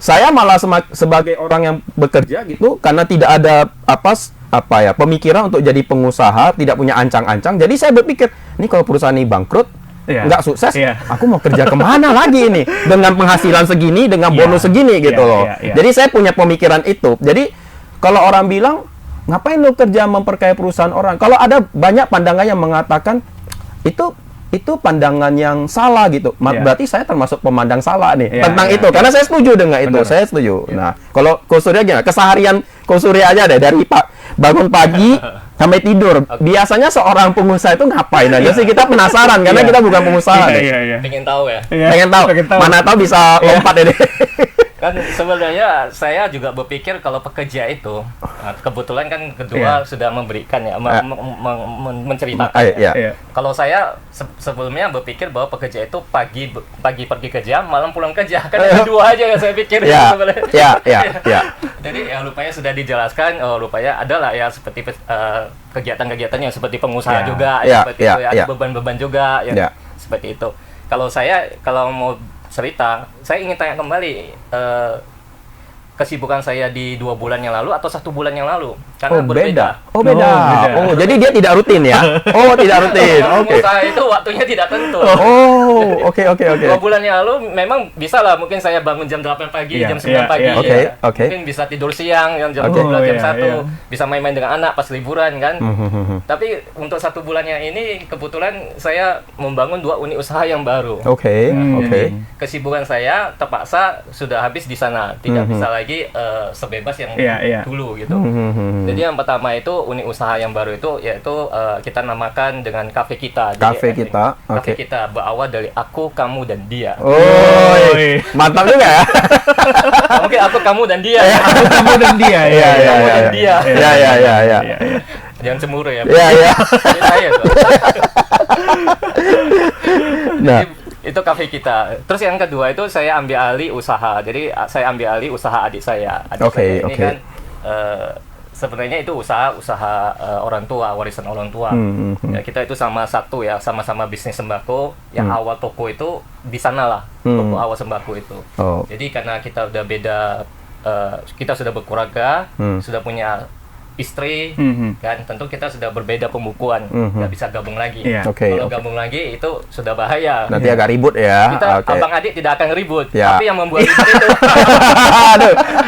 Saya malah sebagai orang yang bekerja gitu, karena tidak ada pemikiran untuk jadi pengusaha, tidak punya ancang-ancang. Jadi saya berpikir, ini kalau perusahaan ini bangkrut, nggak sukses, aku mau kerja kemana lagi ini dengan penghasilan segini, dengan bonus segini gitu loh. Jadi saya punya pemikiran itu. Jadi kalau orang bilang, ngapain lo kerja memperkaya perusahaan orang? Kalau ada banyak pandangan yang mengatakan itu itu pandangan yang salah gitu. Berarti saya termasuk pemandang salah nih tentang itu. Iya. Karena saya setuju dengan itu. Benar. Saya setuju. Nah, kalau Ko Surya gimana? Keseharian Ko Surya aja deh dari bangun pagi sampai tidur. Biasanya seorang pengusaha itu ngapain aja sih? Kita penasaran karena kita bukan pengusaha. Pengen tahu ya? Pengen tahu. Mana tahu bisa lompat ini. Kan sebenarnya saya juga berpikir kalau pekerja itu kebetulan kan kedua sudah memberikan ya menceritakan Kalau saya sebelumnya berpikir bahwa pekerja itu pagi pergi kerja, malam pulang kerja. Kan ada dua aja yang saya pikir sebenarnya. Jadi ya rupanya sudah dijelaskan, rupanya adalah ya seperti kegiatan-kegiatan yang seperti pengusaha juga seperti itu ya, ada beban-beban juga seperti itu. Kalau mau cerita, saya ingin tanya kembali kesibukan saya di 2 bulan yang lalu atau 1 bulan yang lalu, karena berbeda. Beda. Jadi dia tidak rutin ya? Tidak rutin. Pengusaha itu waktunya tidak tentu. Oke. 2 bulan yang lalu memang bisa lah, mungkin saya bangun jam 8 pagi, jam 9 pagi. Mungkin bisa tidur siang, jam 12, jam 1, bisa main-main dengan anak pas liburan kan. Tapi untuk 1 bulannya ini kebetulan saya membangun 2 unit usaha yang baru. Jadi kesibukan saya terpaksa sudah habis di sana, tidak bisa lagi sebebas yang dulu gitu. Jadi yang pertama itu unit usaha yang baru itu yaitu kita namakan dengan kafe kita. Kafe kita. Kafe kita berawal dari aku, kamu dan dia. Mantap juga ya. Mungkin aku, kamu dan dia. Aku, kamu dan dia. Iya. Jangan cemburu ya. Iya. Saya tuh. Nah, itu kafe kita. Terus yang kedua itu saya ambil alih usaha. Jadi saya ambil alih usaha adik saya. Saya ini kan sebenarnya itu usaha orang tua, warisan orang tua. Ya, kita itu sama-sama bisnis sembako. Yang awal toko itu di sana lah, toko awal sembako itu. Jadi karena kita udah beda, kita sudah berkeluarga, sudah punya istri, kan tentu kita sudah berbeda pembukuan, nggak bisa gabung lagi. Kalau gabung lagi itu sudah bahaya. Nanti agak ribut ya. Kita abang adik tidak akan ribut, tapi yang membuat ribut itu.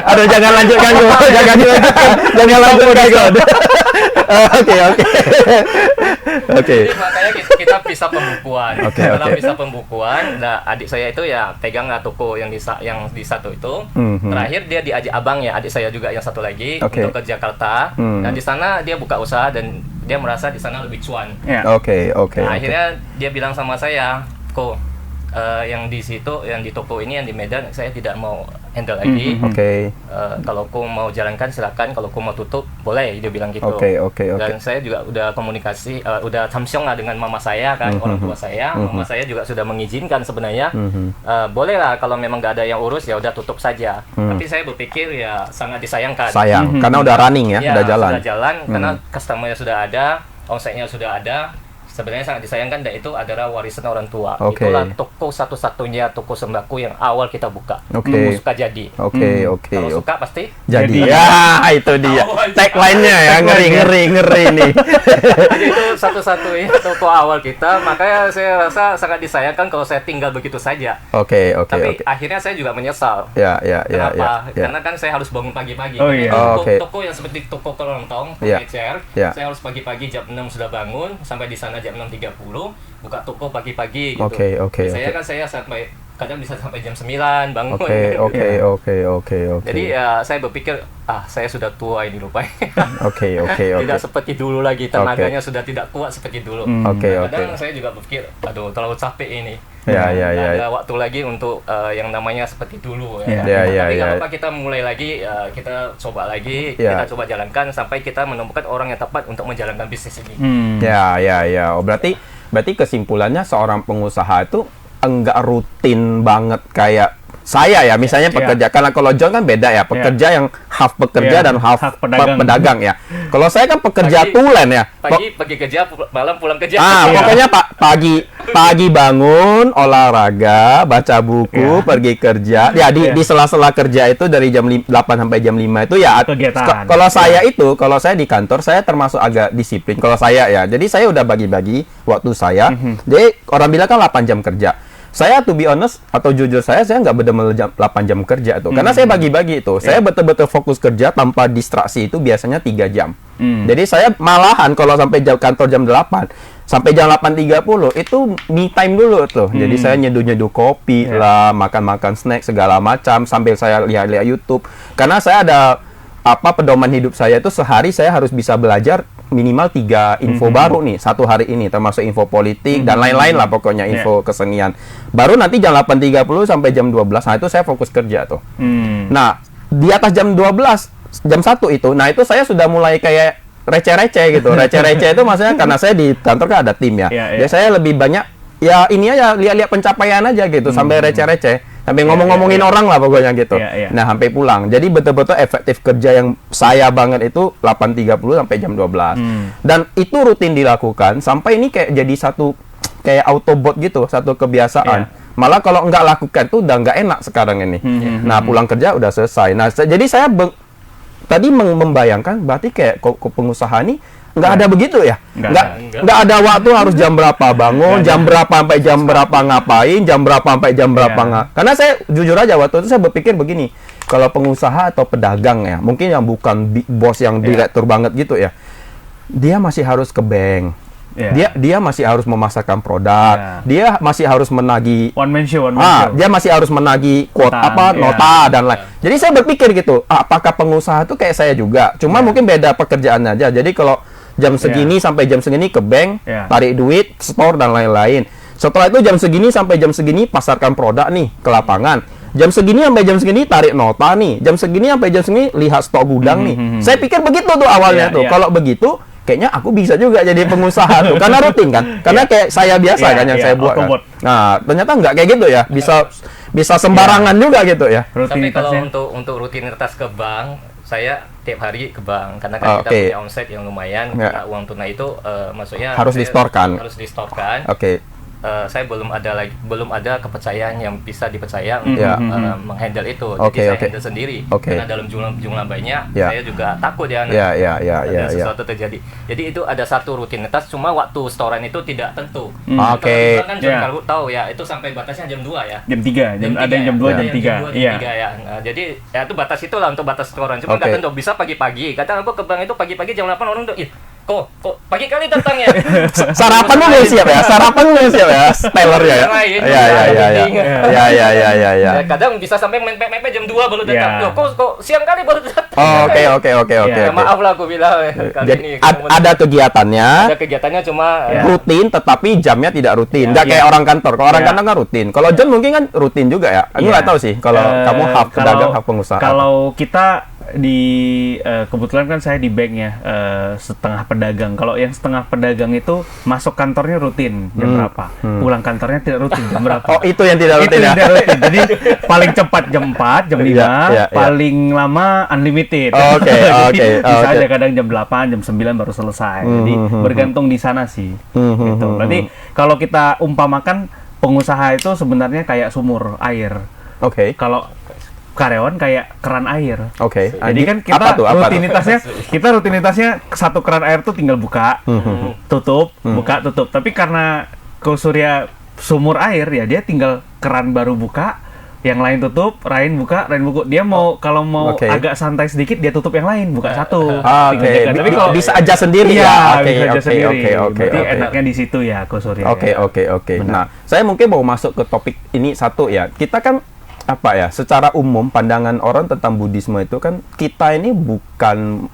aduh, jangan lanjutkan gue, jangan lanjutkan. Oke. Jadi makanya kita bisa pembukuan. Setelah bisa pembukuan, nah adik saya itu ya pegang toko yang di satu itu. Terakhir dia diajak abangnya, adik saya juga yang satu lagi untuk ke Jakarta. Nah di sana dia buka usaha dan dia merasa di sana lebih cuan. Nah, akhirnya dia bilang sama saya, kok yang di situ, yang di toko ini, yang di Medan, saya tidak mau handle lagi. Kalau kau mau jalankan silakan, kalau kau mau tutup boleh, dia bilang gitu. Dan saya juga udah komunikasi, udah samsung lah dengan mama saya kan, orang tua saya. Mama saya juga sudah mengizinkan sebenarnya. Boleh lah kalau memang nggak ada yang urus ya udah tutup saja. Tapi saya berpikir ya sangat disayangkan. Karena udah running ya, udah jalan. Sudah jalan karena customer-nya sudah ada, omsetnya sudah ada. Sebenarnya sangat disayangkan, dan itu adalah warisan orang tua. Itulah toko satu-satunya toko sembako yang awal kita buka. Suka jadi. Kalau suka pasti jadi. Ya, itu dia. Tagline-nya ya, ngeri nih. Jadi itu satu-satunya toko awal kita, makanya saya rasa sangat disayangkan kalau saya tinggal begitu saja. Tapi akhirnya saya juga menyesal. Kenapa? Karena kan saya harus bangun pagi-pagi. Toko yang seperti toko kelontong, pengecer, saya harus pagi-pagi jam 6 sudah bangun, sampai di sana jam 6.30, buka toko pagi-pagi gitu. Saya sampai kadang bisa sampai jam 9 bangun. Jadi ya saya berpikir saya sudah tua ini rupanya. Tidak seperti dulu lagi, tenaganya sudah tidak kuat seperti dulu. Kadang saya juga berpikir, aduh terlalu capek ini. Ada waktu lagi untuk yang namanya seperti dulu ya. Tapi nggak apa-apa, kita mulai lagi, kita coba lagi, kita coba jalankan sampai kita menemukan orang yang tepat untuk menjalankan bisnis ini. Berarti kesimpulannya seorang pengusaha itu enggak rutin banget kayak saya ya, misalnya pekerja. Karena kalau John kan beda ya, pekerja yang half pekerja dan half pedagang ya. Kalau saya kan pekerja tulen ya. Pagi kerja, malam pulang kerja. Pokoknya pagi bangun, olahraga, baca buku, pergi kerja. Ya di sela-sela kerja itu dari jam 8 sampai jam 5 itu ya kegiatan. Kalau saya di kantor, saya termasuk agak disiplin. Kalau saya ya, jadi saya udah bagi-bagi waktu saya. Jadi orang bilang kan 8 jam kerja. Saya to be honest atau jujur saya nggak benar-benar 8 jam kerja tuh. Karena saya bagi-bagi itu. Saya betul-betul fokus kerja tanpa distraksi itu biasanya 3 jam. Jadi saya malahan kalau sampai kantor jam 8, sampai jam 8.30 itu me time dulu tuh. Jadi saya nyeduh-nyeduh kopi lah, makan-makan snack segala macam sambil saya lihat-lihat YouTube. Karena saya ada pedoman hidup saya itu sehari saya harus bisa belajar minimal 3 info baru nih satu hari ini, termasuk info politik dan lain-lain lah pokoknya, info kesenian. Baru nanti jam 8.30 sampai jam 12, nah itu saya fokus kerja tuh. Nah, di atas jam 12, jam 1 itu, nah itu saya sudah mulai kayak receh-receh gitu. Receh-receh itu maksudnya karena saya di kantor kan ada tim ya. Jadi saya lebih banyak ya ini aja lihat-lihat pencapaian aja gitu sampai receh-receh. Sampai ngomong-ngomongin orang lah pokoknya gitu. Nah, sampai pulang. Jadi betul-betul efektif kerja yang saya banget itu 8.30 sampai jam 12. Dan itu rutin dilakukan sampai ini kayak jadi satu kayak autobot gitu, satu kebiasaan. Malah kalau nggak lakukan tuh udah nggak enak sekarang ini. Nah, pulang kerja udah selesai. Nah, jadi saya tadi membayangkan berarti kayak pengusaha nih nggak ada begitu ya, nggak ada waktu harus jam berapa bangun, jam berapa sampai jam berapa ngapain, jam berapa sampai jam berapa karena saya jujur aja waktu itu saya berpikir begini, kalau pengusaha atau pedagang ya, mungkin yang bukan big boss yang direktur banget gitu ya, dia masih harus ke bank. Dia masih harus memasarkan produk, dia masih harus menagih one man show. Dia masih harus menagih nota dan lain. Jadi saya berpikir gitu, apakah pengusaha itu kayak saya juga? Cuma mungkin beda pekerjaannya aja. Jadi kalau jam segini sampai jam segini ke bank, tarik duit, store dan lain-lain. Setelah itu jam segini sampai jam segini pasarkan produk nih ke lapangan. Jam segini sampai jam segini tarik nota nih. Jam segini sampai jam segini lihat stok gudang nih. Saya pikir begitu tuh awalnya tuh. Kalau begitu kayaknya aku bisa juga jadi pengusaha tuh, karena rutin kan, karena kayak saya biasa kan yang saya buat kan. Nah, ternyata nggak kayak gitu ya, bisa sembarangan juga gitu ya. Tapi kalau untuk rutinitas ke bank, saya tiap hari ke bank karena kan kita punya omset yang lumayan, uang tunai itu maksudnya harus distorkan. Saya belum ada kepercayaan yang bisa dipercaya untuk menghandle itu. Jadi saya handle sendiri. Karena dalam jumlah banyak, saya juga takut ya ada sesuatu terjadi. Jadi itu ada satu rutinitas, cuma waktu setoran itu tidak tentu. Kan kalau tahu ya, itu sampai batasnya jam 2 ya. Jam 3, ada yang jam 2, jam 3. Ya. Nah, jadi ya itu batas itulah untuk batas setoran. Cuma nggak tentu, bisa pagi-pagi. Kadang aku ke bank itu pagi-pagi jam 8 orang tuh, kok pagi kali datang ya? Sarapan belum siap ya? Teller ya? Ya. Kadang bisa sampai mepet-mepet jam 2 baru datang. Kok siang kali baru datang? Oke. Maaf lah aku bilang kali ini. Ada kegiatannya. Ada kegiatannya cuma rutin, tetapi jamnya tidak rutin. Nggak kayak orang kantor. Kalau orang kantor kan rutin. Kalau John mungkin kan rutin juga ya. Aku nggak tahu sih. Kalau kamu hak pedagang, hak pengusaha. Kalau kita kebetulan kan saya di bank ya, setengah pedagang. Kalau yang setengah pedagang itu masuk kantornya rutin jam berapa, pulang kantornya tidak rutin jam berapa. Oh, itu yang tidak rutin ya? Jadi paling cepat jam 4, jam 5, paling lama unlimited. Bisa aja kadang jam 8, jam 9 baru selesai. Jadi bergantung di sana sih. Gitu. Berarti kalau kita umpamakan pengusaha itu sebenarnya kayak sumur air. Kalau karyawan kayak keran air. Jadi kan kita rutinitasnya satu keran air tuh tinggal buka, tutup, buka, tutup. Tapi karena Surya sumur air ya, dia tinggal keran baru buka, yang lain tutup, lain buka. Dia kalau mau agak santai sedikit dia tutup yang lain, buka satu. Tapi kalau bisa aja sendiri ya. Berarti enaknya di situ ya, Surya. Oke. Nah, saya mungkin mau masuk ke topik ini satu ya. Kita kan secara umum pandangan orang tentang Buddhisme itu kan, kita ini bukan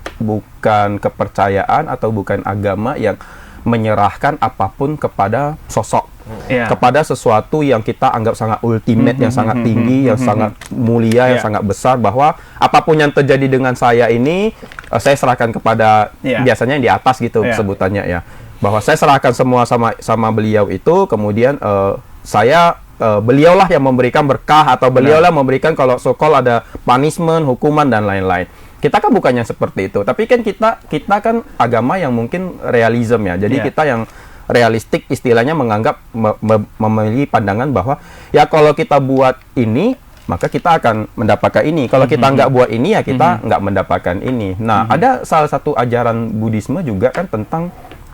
kepercayaan atau bukan agama yang menyerahkan apapun kepada sosok, kepada sesuatu yang kita anggap sangat ultimate, yang sangat tinggi, yang sangat mulia, yang sangat besar, bahwa apapun yang terjadi dengan saya ini saya serahkan kepada biasanya yang di atas gitu sebutannya ya, bahwa saya serahkan semua sama beliau itu, kemudian beliaulah yang memberikan berkah, atau beliaulah memberikan kalau so-called ada punishment, hukuman dan lain-lain. Kita kan bukannya seperti itu, tapi kan kita kan agama yang mungkin realism ya. Jadi kita yang realistik, istilahnya menganggap memiliki pandangan bahwa ya kalau kita buat ini maka kita akan mendapatkan ini. Kalau kita nggak buat ini ya kita nggak mendapatkan ini. Nah, ada salah satu ajaran Buddhisme juga kan tentang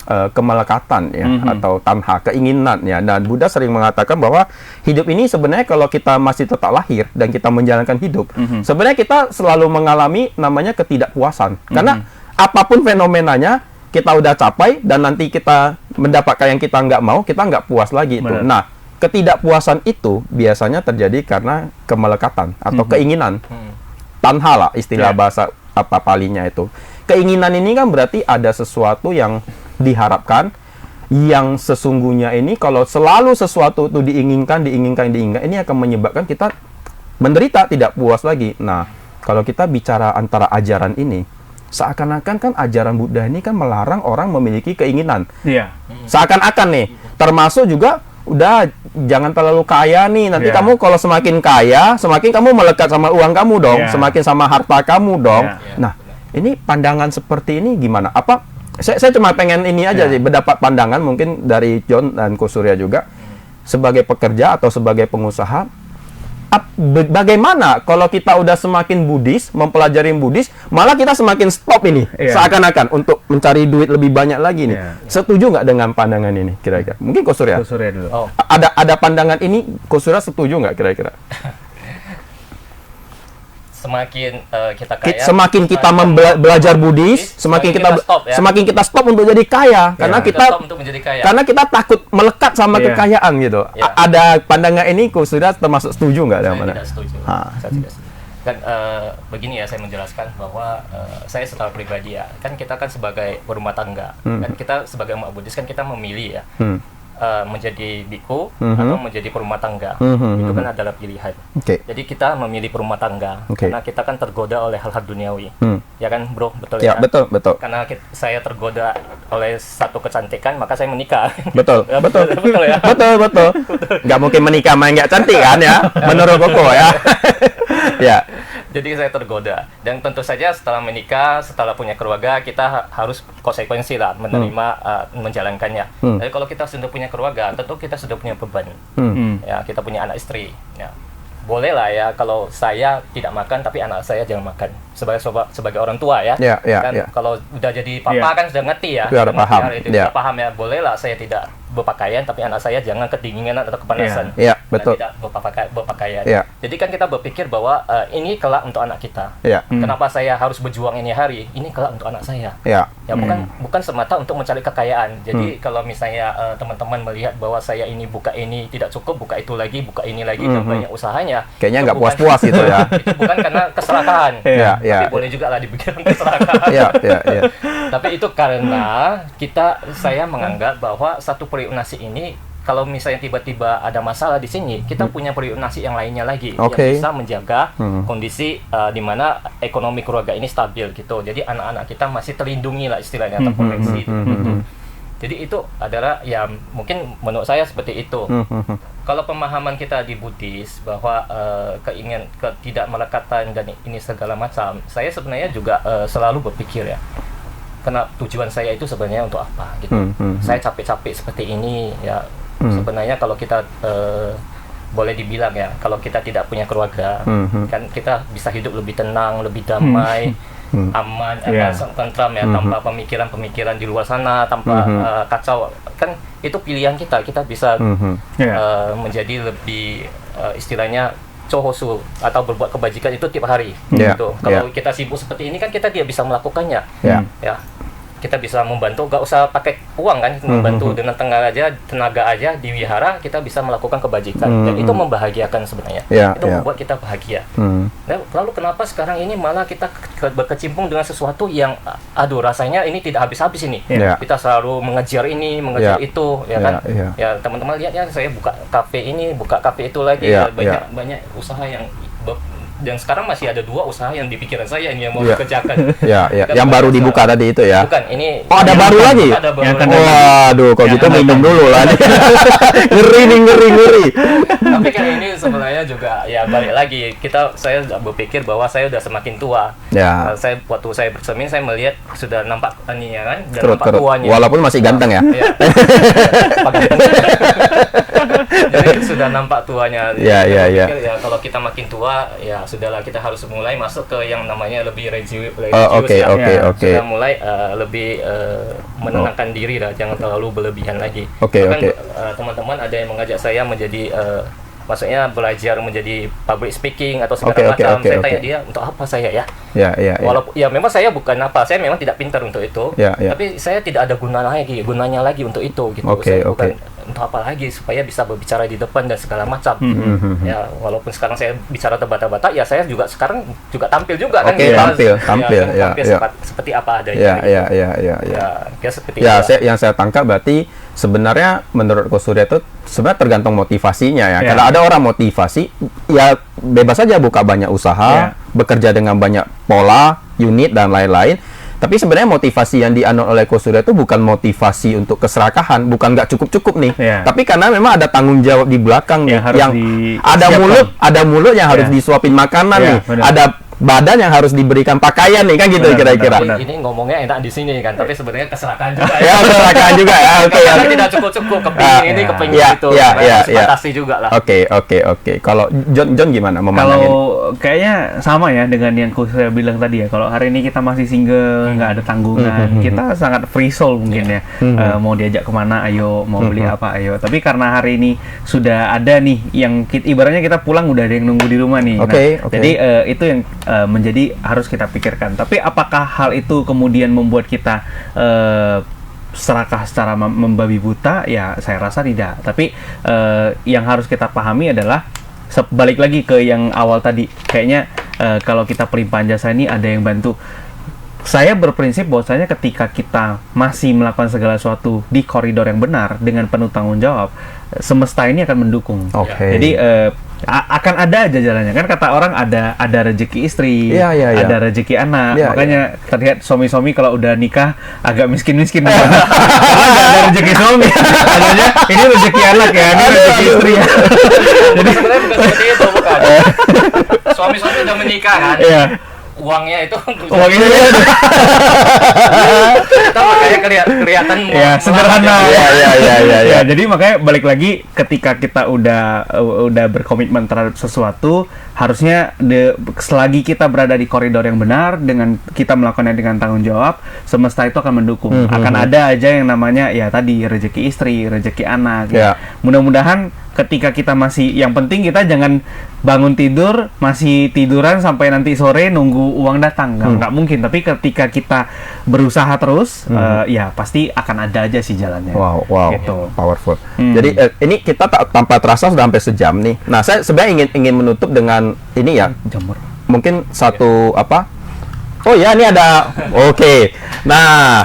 kemelekatan ya, atau tanha, keinginan ya. Dan Buddha sering mengatakan bahwa hidup ini sebenarnya kalau kita masih tetap lahir dan kita menjalankan hidup, sebenarnya kita selalu mengalami namanya ketidakpuasan. Karena apapun fenomenanya, kita udah capai dan nanti kita mendapatkan yang kita nggak mau, kita nggak puas lagi itu. Nah, ketidakpuasan itu biasanya terjadi karena kemelekatan atau keinginan. Tanha lah istilah bahasa apa palinya itu. Keinginan ini kan berarti ada sesuatu yang diharapkan, yang sesungguhnya ini kalau selalu sesuatu itu diinginkan, ini akan menyebabkan kita menderita, tidak puas lagi. Nah, kalau kita bicara antara ajaran ini, seakan-akan kan ajaran Buddha ini kan melarang orang memiliki keinginan. Iya. Seakan-akan nih, termasuk juga udah jangan terlalu kaya nih. Nanti kamu kalau semakin kaya, semakin kamu melekat sama uang kamu dong, semakin sama harta kamu dong. Nah, ini pandangan seperti ini gimana? Apa saya cuma pengen ini aja sih, mendapat pandangan mungkin dari John dan Ko Surya juga sebagai pekerja atau sebagai pengusaha. Bagaimana kalau kita udah semakin Buddhis, mempelajari Buddhis, malah kita semakin stop ini, seakan-akan untuk mencari duit lebih banyak lagi nih. Setuju nggak dengan pandangan ini kira-kira? Mungkin Ko Surya. Ko Surya dulu. Ada pandangan ini, Ko Surya setuju nggak kira-kira? Semakin kita kaya, semakin kita belajar Buddhis, semakin kita stop untuk jadi kaya, karena kita takut melekat sama kekayaan gitu. Ada pandangan ini, Ko Surya termasuk setuju nggak? Saya tidak setuju. Saya tidak setuju. Kan begini ya, saya menjelaskan bahwa saya secara pribadi ya, kan kita kan sebagai berumah tangga, kan kita sebagai umat Buddhis kan kita memilih ya. Menjadi biku atau menjadi perumah tangga, itu kan adalah pilihan. Jadi kita memilih perumah tangga karena kita kan tergoda oleh hal-hal duniawi, ya kan bro, betul ya? Betul. Karena saya tergoda oleh satu kecantikan, maka saya menikah. Betul, ya, betul ya. Betul. Nggak mungkin menikah main nggak cantik kan ya, menurut Koko ya. Ya. Jadi saya tergoda, dan tentu saja setelah menikah, setelah punya keluarga, kita harus konsekuensi lah menerima menjalankannya. Jadi kalau kita sudah punya keluarga, tentu kita sudah punya beban. Ya, kita punya anak istri. Ya, boleh lah ya kalau saya tidak makan tapi anak saya jangan makan. Sebagai orang tua ya. Kalau udah jadi papa kan sudah ngerti ya. Sudah paham. Sudah paham ya. Boleh lah saya tidak berpakaian tapi anak saya jangan kedinginan atau kepanasan. Betul. Tidak berpakaian. Jadi kan kita berpikir bahwa ini kelak untuk anak kita. Kenapa saya harus berjuang ini hari? Ini kelak untuk anak saya. Ya bukan semata untuk mencari kekayaan. Jadi kalau misalnya teman-teman melihat bahwa saya ini buka ini tidak cukup, buka itu lagi, buka ini lagi, dan banyak usahanya. Kayaknya nggak puas-puas gitu ya. Itu bukan karena keserakahan. Tapi boleh juga lah dibikin keserakahan. Tapi itu karena saya menganggap bahwa satu periuk nasi ini, kalau misalnya tiba-tiba ada masalah di sini, kita punya periuk nasi yang lainnya lagi yang bisa menjaga kondisi di mana ekonomi keluarga ini stabil gitu. Jadi anak-anak kita masih terlindungi lah istilahnya, terproteksi. Jadi itu adalah ya mungkin menurut saya seperti itu. Kalau pemahaman kita di Buddhis bahwa tidak melekatan dan ini segala macam, saya sebenarnya juga selalu berpikir ya, karena tujuan saya itu sebenarnya untuk apa gitu. Saya capek-capek seperti ini ya. Sebenarnya kalau kita boleh dibilang ya, kalau kita tidak punya keluarga, kan kita bisa hidup lebih tenang, lebih damai, aman, tentram ya, tanpa pemikiran-pemikiran di luar sana, tanpa kacau. Kan itu pilihan kita bisa menjadi lebih istilahnya cohosu atau berbuat kebajikan itu tiap hari. Gitu. Kalau kita sibuk seperti ini kan kita tidak bisa melakukannya. Ya. Kita bisa membantu, gak usah pakai uang kan, membantu dengan tenaga aja di wihara kita bisa melakukan kebajikan, dan itu membahagiakan sebenarnya. Itu membuat kita bahagia. Lalu kenapa sekarang ini malah kita berkecimpung dengan sesuatu yang rasanya ini tidak habis-habis ini. Kita selalu mengejar ini, mengejar itu, ya kan? Ya teman-teman lihat ya, saya buka kafe ini, buka kafe itu lagi, banyak usaha yang sekarang masih ada 2 usaha yang di pikiran saya yang mau dikerjakan. Yang baru dibuka tadi itu ya. Bukan, ini. Oh, ada baru lagi? Ada baru lagi. Waduh, kok gitu minum dulu lah. Ngeri. Tapi kan ini sebenarnya juga ya balik lagi. Saya sudah berpikir bahwa saya sudah semakin tua. Waktu saya bercermin saya melihat sudah nampak ininya kan, dan nampak tuanya. Walaupun masih ganteng ya. Jadi sudah nampak tuanya. Pikir, ya kalau kita makin tua ya sudahlah, kita harus mulai masuk ke yang namanya lebih religius. Sudah mulai lebih menenangkan diri lah, jangan terlalu berlebihan lagi. Teman-teman ada yang mengajak saya menjadi maksudnya belajar menjadi public speaking atau segala macam. Saya tanya dia, untuk apa saya ya? Walaupun ya memang saya bukan saya memang tidak pintar untuk itu, tapi saya tidak ada gunanya lagi untuk itu gitu. Saya bukan untuk apa lagi, supaya bisa berbicara di depan dan segala macam. Ya walaupun sekarang saya bicara terbata-bata, ya saya juga sekarang juga tampil juga kan. Tampil seperti apa adanya. Yang saya tangkap berarti sebenarnya menurut Ko Surya itu sebenarnya tergantung motivasinya ya. Kalau ada orang motivasi, ya bebas saja buka banyak usaha, bekerja dengan banyak pola, unit dan lain-lain. Tapi sebenarnya motivasi yang dianut oleh Ko Surya itu bukan motivasi untuk keserakahan, bukan nggak cukup-cukup nih. Tapi karena memang ada tanggung jawab di belakang nih, yang ada mulut yang harus disuapin makanan nih, ada badan yang harus diberikan pakaian nih kan gitu kira-kira. Ini ngomongnya enak di sini kan, tapi sebenarnya keserakahan juga ya. Keserakahan juga ya. Karena tidak cukup kepingin ini kepingin itu. Harus batasi juga lah. Oke. Kalau John gimana memandangnya? Kalau kayaknya sama ya dengan yang saya bilang tadi ya. Kalau hari ini kita masih single, nggak ada tanggungan, kita sangat free soul mungkin ya. Mau diajak kemana, ayo. Mau beli apa, ayo. Tapi karena hari ini sudah ada nih yang ibaratnya kita pulang udah ada yang nunggu di rumah nih. Jadi itu yang menjadi harus kita pikirkan. Tapi apakah hal itu kemudian membuat kita serakah secara membabi buta? Ya saya rasa tidak. Tapi yang harus kita pahami adalah balik lagi ke yang awal tadi. Kayaknya kalau kita pelimpahan jasa ini ada yang bantu. Saya berprinsip bahwasanya ketika kita masih melakukan segala sesuatu di koridor yang benar dengan penuh tanggung jawab, semesta ini akan mendukung. Jadi akan ada aja jalannya kan, kata orang ada rezeki istri, ada rezeki anak. Makanya terlihat suami-suami kalau udah nikah agak miskin-miskin. Karena ada rezeki suami, adanya ini rezeki anak ya, ini rezeki istri ya. Jadi sebenarnya bukan seperti itu, bukan. Suami-suami udah menikah kan. Uangnya itu kita makanya kelihatan sederhana ya. Jadi makanya balik lagi, ketika kita udah berkomitmen terhadap sesuatu, harusnya selagi kita berada di koridor yang benar, dengan kita melakukannya dengan tanggung jawab, semesta itu akan mendukung. Akan ada aja yang namanya ya tadi rezeki istri, rezeki anak. Mudah-mudahan ketika kita masih, yang penting kita jangan bangun tidur masih tiduran sampai nanti sore nunggu uang datang. Nggak mungkin. Tapi ketika kita berusaha terus, ya pasti akan ada aja sih jalannya. Wow, gitu. Powerful. Jadi ini kita tanpa terasa sudah sampai sejam nih. Nah, saya sebenarnya ingin menutup dengan ini ya. Jamur. Mungkin satu apa? Oh ya, ini ada. Nah,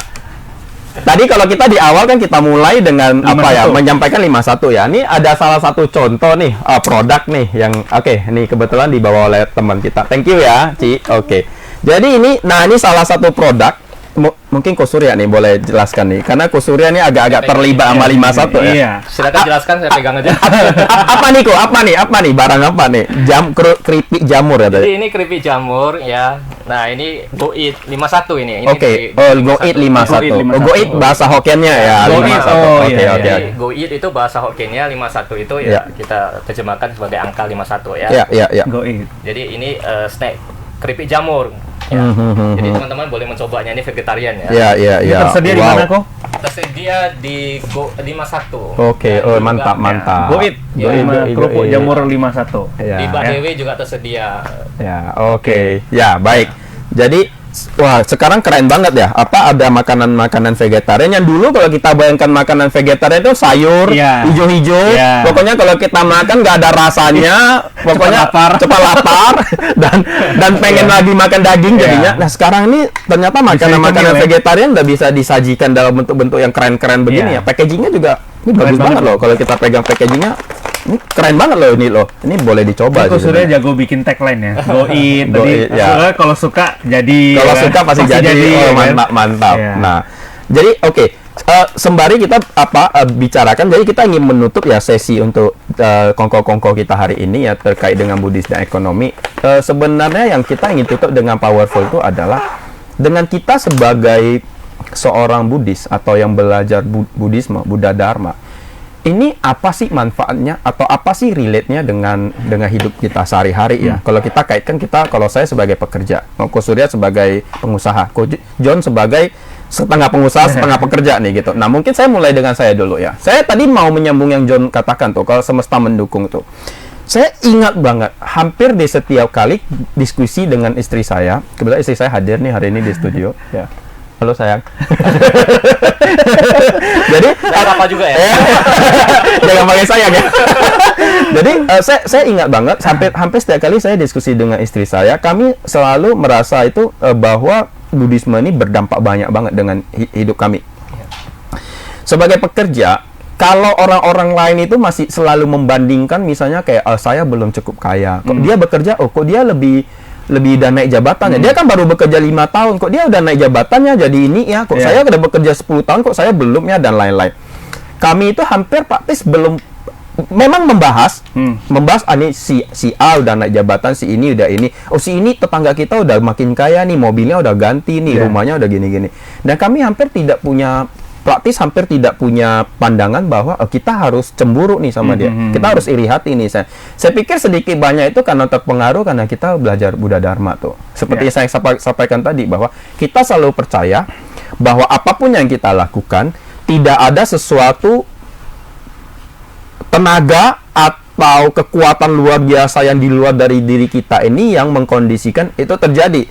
tadi kalau kita di awal kan kita mulai dengan 51. Menyampaikan 51 ya. Ini ada salah satu contoh nih produk nih yang ini kebetulan dibawa oleh teman kita. Thank you ya, Ci. Jadi ini salah satu produk. Mungkin Ko Surya nih boleh jelaskan nih, karena Ko Surya nih agak-agak terlibat sama 51 ya. Iya. Silakan jelaskan, saya pegang aja. Apa nih Ko? Apa nih? Barang apa nih? Keripik jamur ya tadi. Jadi ini keripik jamur ya. Nah, ini Go Eat 51 ini. Go Eat 51. Go Eat bahasa Hokkiennya ya. Go Eat itu bahasa Hokkiennya, 51 itu ya kita terjemahkan sebagai angka 51 ya. Iya. Go Eat. Jadi ini snack keripik jamur. Ya. Jadi teman-teman boleh mencobanya, ini vegetarian ya. Iya. Tersedia di mana kok? Tersedia di Go 51. Mantap. Go Eat. Kerupuk jamur 51. Di Badewe juga tersedia. Ya, baik. Jadi sekarang keren banget ya. Ada makanan-makanan vegetarian yang dulu kalau kita bayangkan makanan vegetarian itu sayur hijau-hijau. Pokoknya kalau kita makan nggak ada rasanya, pokoknya cepat lapar dan pengen lagi makan daging jadinya. Nah, sekarang ini ternyata makanan-makanan vegetarian udah bisa disajikan dalam bentuk-bentuk yang keren-keren begini ya. Packagingnya juga ini bagus banget loh. Kalau kita pegang packagingnya, ini keren banget loh ini loh. Ini boleh dicoba. Aku sudah jago bikin tagline ya. Go Eat. Kalau suka jadi. Kalau suka pasti jadi. Mantap. Nah, jadi sembari kita bicarakan, jadi kita ingin menutup ya sesi untuk kongko-kongko kita hari ini ya terkait dengan Buddhis dan ekonomi. Sebenarnya yang kita ingin tutup dengan powerful itu adalah dengan kita sebagai seorang Buddhis atau yang belajar Buddhisme, Buddha Dharma. Ini apa sih manfaatnya atau apa sih relate-nya dengan hidup kita sehari-hari ya? Kalau kita kaitkan, kalau saya sebagai pekerja, Ko Surya sebagai pengusaha, Ko John sebagai setengah pengusaha, setengah pekerja nih gitu. Nah, mungkin saya mulai dengan saya dulu ya. Saya tadi mau menyambung yang John katakan tuh, kalau semesta mendukung tuh. Saya ingat banget, hampir di setiap kali diskusi dengan istri saya, kebetulan istri saya hadir nih hari ini di studio. Ya. Halo sayang. Jadi apa juga ya? Jangan pakai sayang ya. Jadi saya ingat banget, hampir setiap kali saya diskusi dengan istri saya, kami selalu merasa itu bahwa Buddhisme ini berdampak banyak banget dengan hidup kami. Sebagai pekerja, kalau orang-orang lain itu masih selalu membandingkan, misalnya kayak saya belum cukup kaya, kok dia bekerja, kok dia lebih udah naik jabatannya. Dia kan baru bekerja 5 tahun, kok dia udah naik jabatannya jadi ini ya, kok saya udah bekerja 10 tahun, kok saya belum ya, dan lain-lain. Kami itu hampir praktis belum, memang membahas ini si A udah naik jabatan, si ini udah ini, si ini tetangga kita udah makin kaya nih, mobilnya udah ganti nih, rumahnya udah gini-gini. Dan kami hampir tidak punya pandangan bahwa kita harus cemburu nih sama dia. Kita harus iri hati nih. Saya pikir sedikit banyak itu karena terpengaruh karena kita belajar Buddha Dharma tuh. Seperti saya sampaikan tadi, bahwa kita selalu percaya bahwa apapun yang kita lakukan, tidak ada sesuatu tenaga atau kekuatan luar biasa yang di luar dari diri kita ini yang mengkondisikan itu terjadi.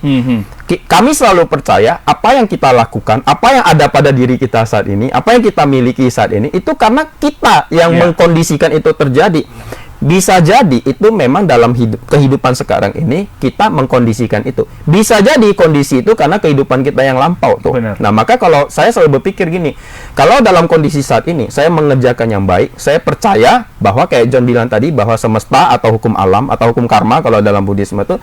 Kami selalu percaya apa yang kita lakukan, apa yang ada pada diri kita saat ini, apa yang kita miliki saat ini, itu karena kita yang mengkondisikan itu terjadi. Bisa jadi itu memang dalam kehidupan sekarang ini kita mengkondisikan itu. Bisa jadi kondisi itu karena kehidupan kita yang lampau tuh. Benar. Nah, maka kalau saya selalu berpikir gini, kalau dalam kondisi saat ini saya mengerjakan yang baik, saya percaya bahwa kayak John bilang tadi, bahwa semesta atau hukum alam atau hukum karma kalau dalam Buddhisme itu,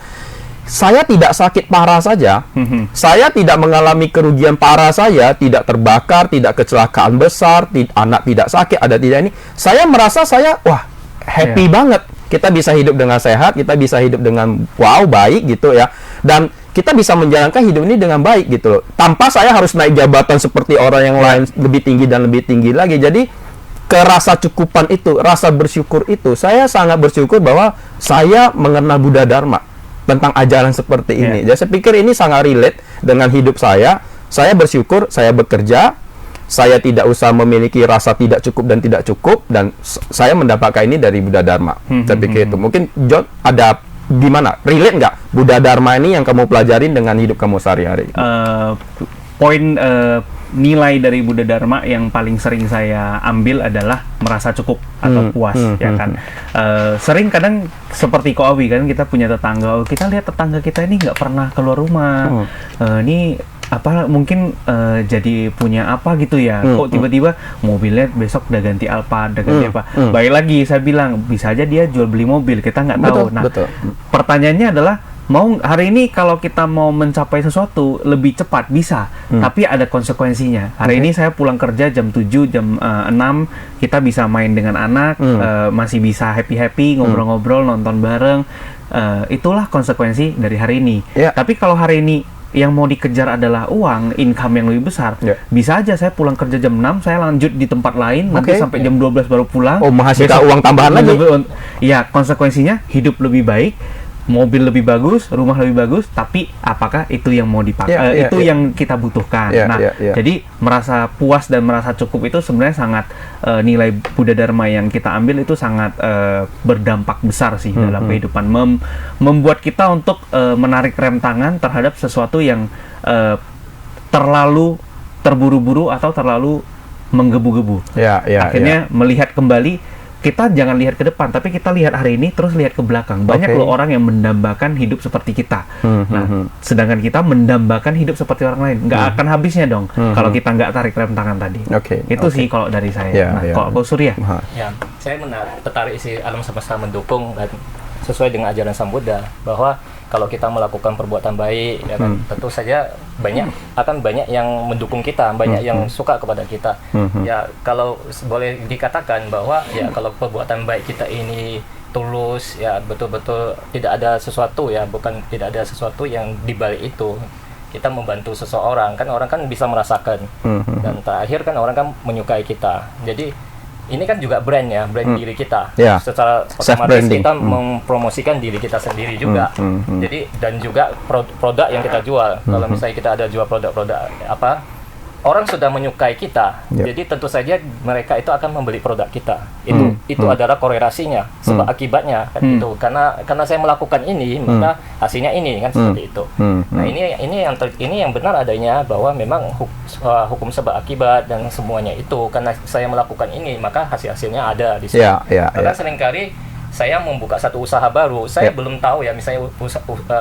saya tidak sakit parah saja, saya tidak mengalami kerugian parah, saya tidak terbakar, tidak kecelakaan besar, anak tidak sakit, ada tidak ini, saya merasa saya happy banget. Kita bisa hidup dengan sehat, kita bisa hidup dengan baik gitu ya. Dan kita bisa menjalankan hidup ini dengan baik gitu loh. Tanpa saya harus naik jabatan seperti orang yang lain lebih tinggi dan lebih tinggi lagi. Jadi kerasa cukupan itu, rasa bersyukur itu, saya sangat bersyukur bahwa saya mengenal Buddha Dharma tentang ajaran seperti ini. Jadi saya pikir ini sangat relate dengan hidup saya. Saya bersyukur, saya bekerja, saya tidak usah memiliki rasa tidak cukup dan tidak cukup, dan saya mendapatkan ini dari Buddha Dharma. Saya pikir itu. Mungkin John ada gimana? Relate nggak Buddha Dharma ini yang kamu pelajarin dengan hidup kamu sehari-hari? Poin nilai dari Buddha Dharma yang paling sering saya ambil adalah merasa cukup atau puas, ya kan. Sering kadang seperti Ko Awi kan, kita punya tetangga, kita lihat tetangga kita ini nggak pernah keluar rumah, ini apa mungkin jadi punya apa gitu ya, kok tiba-tiba mobilnya besok udah ganti Alphard, udah ganti apa. Baik lagi saya bilang, bisa aja dia jual beli mobil, kita nggak tahu. Pertanyaannya adalah, mau hari ini kalau kita mau mencapai sesuatu lebih cepat bisa, tapi ada konsekuensinya. Hari ini saya pulang kerja jam 7, jam 6, kita bisa main dengan anak, masih bisa happy-happy, ngobrol-ngobrol, nonton bareng. Itulah konsekuensi dari hari ini. Tapi kalau hari ini yang mau dikejar adalah uang, income yang lebih besar, bisa aja saya pulang kerja jam 6, saya lanjut di tempat lain, nanti sampai jam 12 baru pulang. Menghasilkan uang tambahan lagi. Ya, konsekuensinya hidup lebih baik, mobil lebih bagus, rumah lebih bagus, tapi apakah itu yang mau dipakai? Yang kita butuhkan. Jadi merasa puas dan merasa cukup itu sebenarnya sangat nilai Buddha Dharma yang kita ambil itu sangat berdampak besar sih dalam kehidupan, membuat kita untuk menarik rem tangan terhadap sesuatu yang terlalu terburu-buru atau terlalu menggebu-gebu. Akhirnya melihat kembali, kita jangan lihat ke depan, tapi kita lihat hari ini, terus lihat ke belakang. Banyak loh orang yang mendambakan hidup seperti kita. Nah, sedangkan kita mendambakan hidup seperti orang lain. Nggak akan habisnya dong kalau kita nggak tarik rem tangan tadi. Itu sih kalau dari saya. Kalau Surya? Saya tertarik sih, alam semesta mendukung dan sesuai dengan ajaran Sang Buddha, bahwa kalau kita melakukan perbuatan baik, ya kan, tentu saja akan banyak yang mendukung kita, banyak yang suka kepada kita. Ya, kalau boleh dikatakan bahwa ya kalau perbuatan baik kita ini tulus, ya betul-betul tidak ada sesuatu, ya bukan tidak ada sesuatu yang dibalik itu. Kita membantu seseorang, kan orang kan bisa merasakan, dan terakhir kan orang kan menyukai kita. Jadi ini kan juga brand diri kita. Secara otomatis kita mempromosikan diri kita sendiri juga. Jadi dan juga produk yang kita jual. Kalau misalnya kita ada jual produk-produk orang sudah menyukai kita, jadi tentu saja mereka itu akan membeli produk kita. Itu adalah korelasinya, sebab akibatnya kan itu. Karena saya melakukan ini, maka hasilnya ini kan seperti itu. Nah, ini yang benar adanya, bahwa memang hukum sebab akibat dan semuanya itu, karena saya melakukan ini, maka hasilnya ada di sini. Karena seringkali saya membuka satu usaha baru, saya belum tahu ya, misalnya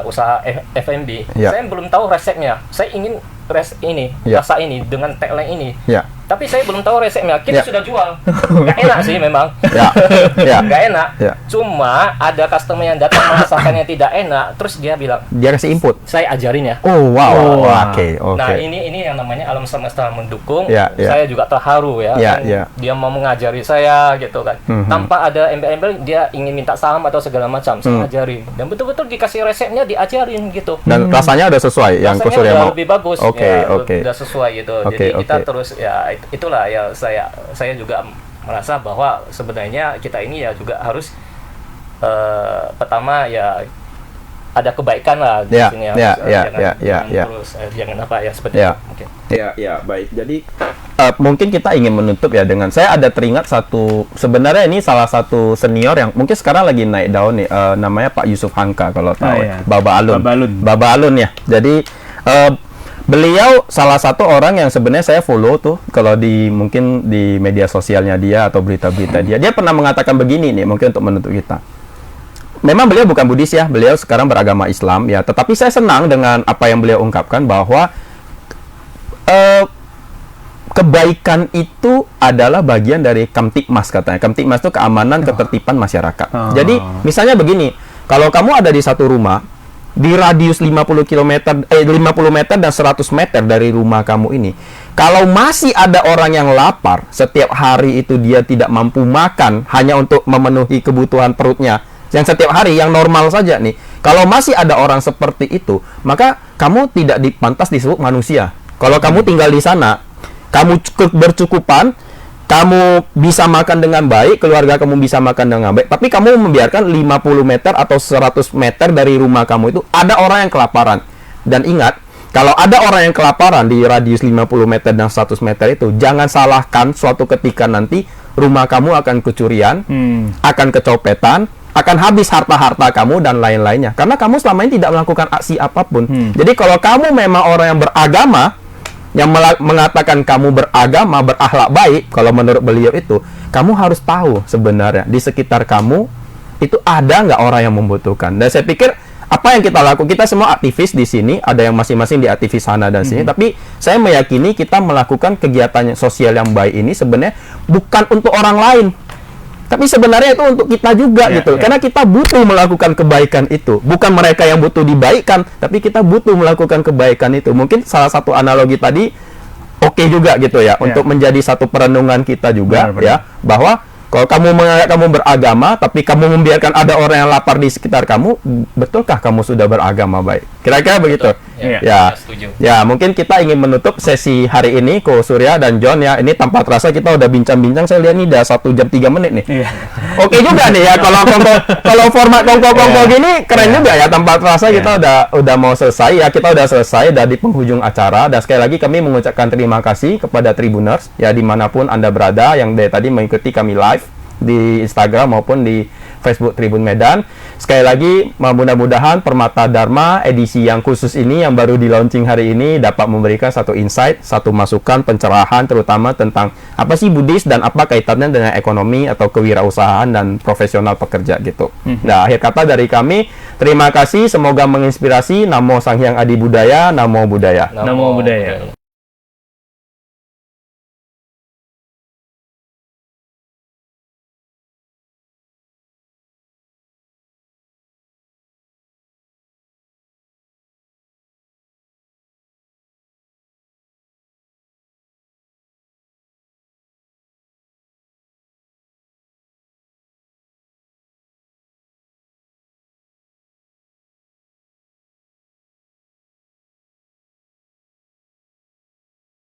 usaha F&B, saya belum tahu resepnya. Saya ingin rasa ini dengan tagline ini. Tapi saya belum tahu resepnya. Kita sudah jual. Gak enak sih memang. Gak enak. Cuma ada customer yang datang merasakan yang tidak enak, terus dia bilang, dia kasih input. Saya ajarin ya. Oh wow. Oke. Nah, ini yang namanya alam semesta mendukung. Saya juga terharu ya. Dia mau mengajari saya gitu kan. Tanpa ada embel-embel, dia ingin minta saham atau segala macam, saya ajarin. Dan betul-betul dikasih resepnya, diajarin gitu. Dan rasanya udah sesuai yang Ko Surya mau. Lebih bagus. Udah sesuai gitu. Jadi kita terus ya, itulah ya, saya juga merasa bahwa sebenarnya kita ini ya juga harus pertama ya ada kebaikan lah di sini ya. Jangan apa ya seperti itu mungkin. Baik. Jadi mungkin kita ingin menutup ya dengan, saya ada teringat sebenarnya ini salah satu senior yang mungkin sekarang lagi naik daun nih, namanya Pak Yusuf Hamka kalau tahu. Baba Alun ya. Jadi beliau salah satu orang yang sebenarnya saya follow tuh, kalau mungkin di media sosialnya dia atau berita-berita dia. Dia pernah mengatakan begini nih, mungkin untuk menutup kita. Memang beliau bukan Buddhis ya, beliau sekarang beragama Islam ya. Tetapi saya senang dengan apa yang beliau ungkapkan, bahwa kebaikan itu adalah bagian dari Kamtipmas katanya. Kamtipmas itu keamanan, ketertiban masyarakat. Jadi misalnya begini, kalau kamu ada di satu rumah di radius 50 meter dan 100 meter dari rumah kamu ini, kalau masih ada orang yang lapar, setiap hari itu dia tidak mampu makan hanya untuk memenuhi kebutuhan perutnya yang setiap hari, yang normal saja nih, kalau masih ada orang seperti itu, maka kamu tidak pantas disebut manusia. Kalau kamu tinggal di sana, kamu bercukupan, kamu bisa makan dengan baik, keluarga kamu bisa makan dengan baik, tapi kamu membiarkan 50 meter atau 100 meter dari rumah kamu itu ada orang yang kelaparan. Dan ingat, kalau ada orang yang kelaparan di radius 50 meter dan 100 meter itu, jangan salahkan suatu ketika nanti rumah kamu akan kecurian, akan kecopetan, akan habis harta-harta kamu dan lain-lainnya. Karena kamu selama ini tidak melakukan aksi apapun. Jadi kalau kamu memang orang yang beragama, yang mengatakan kamu beragama, berakhlak baik, kalau menurut beliau itu, kamu harus tahu sebenarnya di sekitar kamu itu ada nggak orang yang membutuhkan. Dan saya pikir apa yang kita lakukan, kita semua aktivis di sini, ada yang masing-masing di aktivis sana dan sini, tapi saya meyakini kita melakukan kegiatan sosial yang baik ini sebenarnya bukan untuk orang lain, tapi sebenarnya itu untuk kita juga gitu. Karena kita butuh melakukan kebaikan itu. Bukan mereka yang butuh dibaikkan, tapi kita butuh melakukan kebaikan itu. Mungkin salah satu analogi tadi oke juga gitu ya, untuk menjadi satu perenungan kita juga. Ya, bahwa kalau kamu menganggap kamu beragama, tapi kamu membiarkan ada orang yang lapar di sekitar kamu, betulkah kamu sudah beragama baik? Kira-kira begitu. Ya, mungkin kita ingin menutup sesi hari ini, Ko Surya dan John ya. Ini tanpa terasa kita udah bincang-bincang. Saya lihat nih udah 1 jam 3 menit nih. Oke juga nih ya, kalau format kongko-kongko gini keren juga ya. Tanpa terasa kita udah mau selesai ya. Kita udah selesai dari penghujung acara. Dan sekali lagi kami mengucapkan terima kasih kepada Tribuners ya, dimanapun Anda berada yang dari tadi mengikuti kami live di Instagram maupun di Facebook Tribun Medan. Sekali lagi, mudah-mudahan Permata Dharma edisi yang khusus ini yang baru di launching hari ini dapat memberikan satu insight, satu masukan, pencerahan terutama tentang apa sih Buddhis dan apa kaitannya dengan ekonomi atau kewirausahaan dan profesional pekerja gitu. Nah, akhir kata dari kami, terima kasih, semoga menginspirasi. Namo Sang Hyang Adi Budaya, Namo Buddhaya. Namo Buddhaya.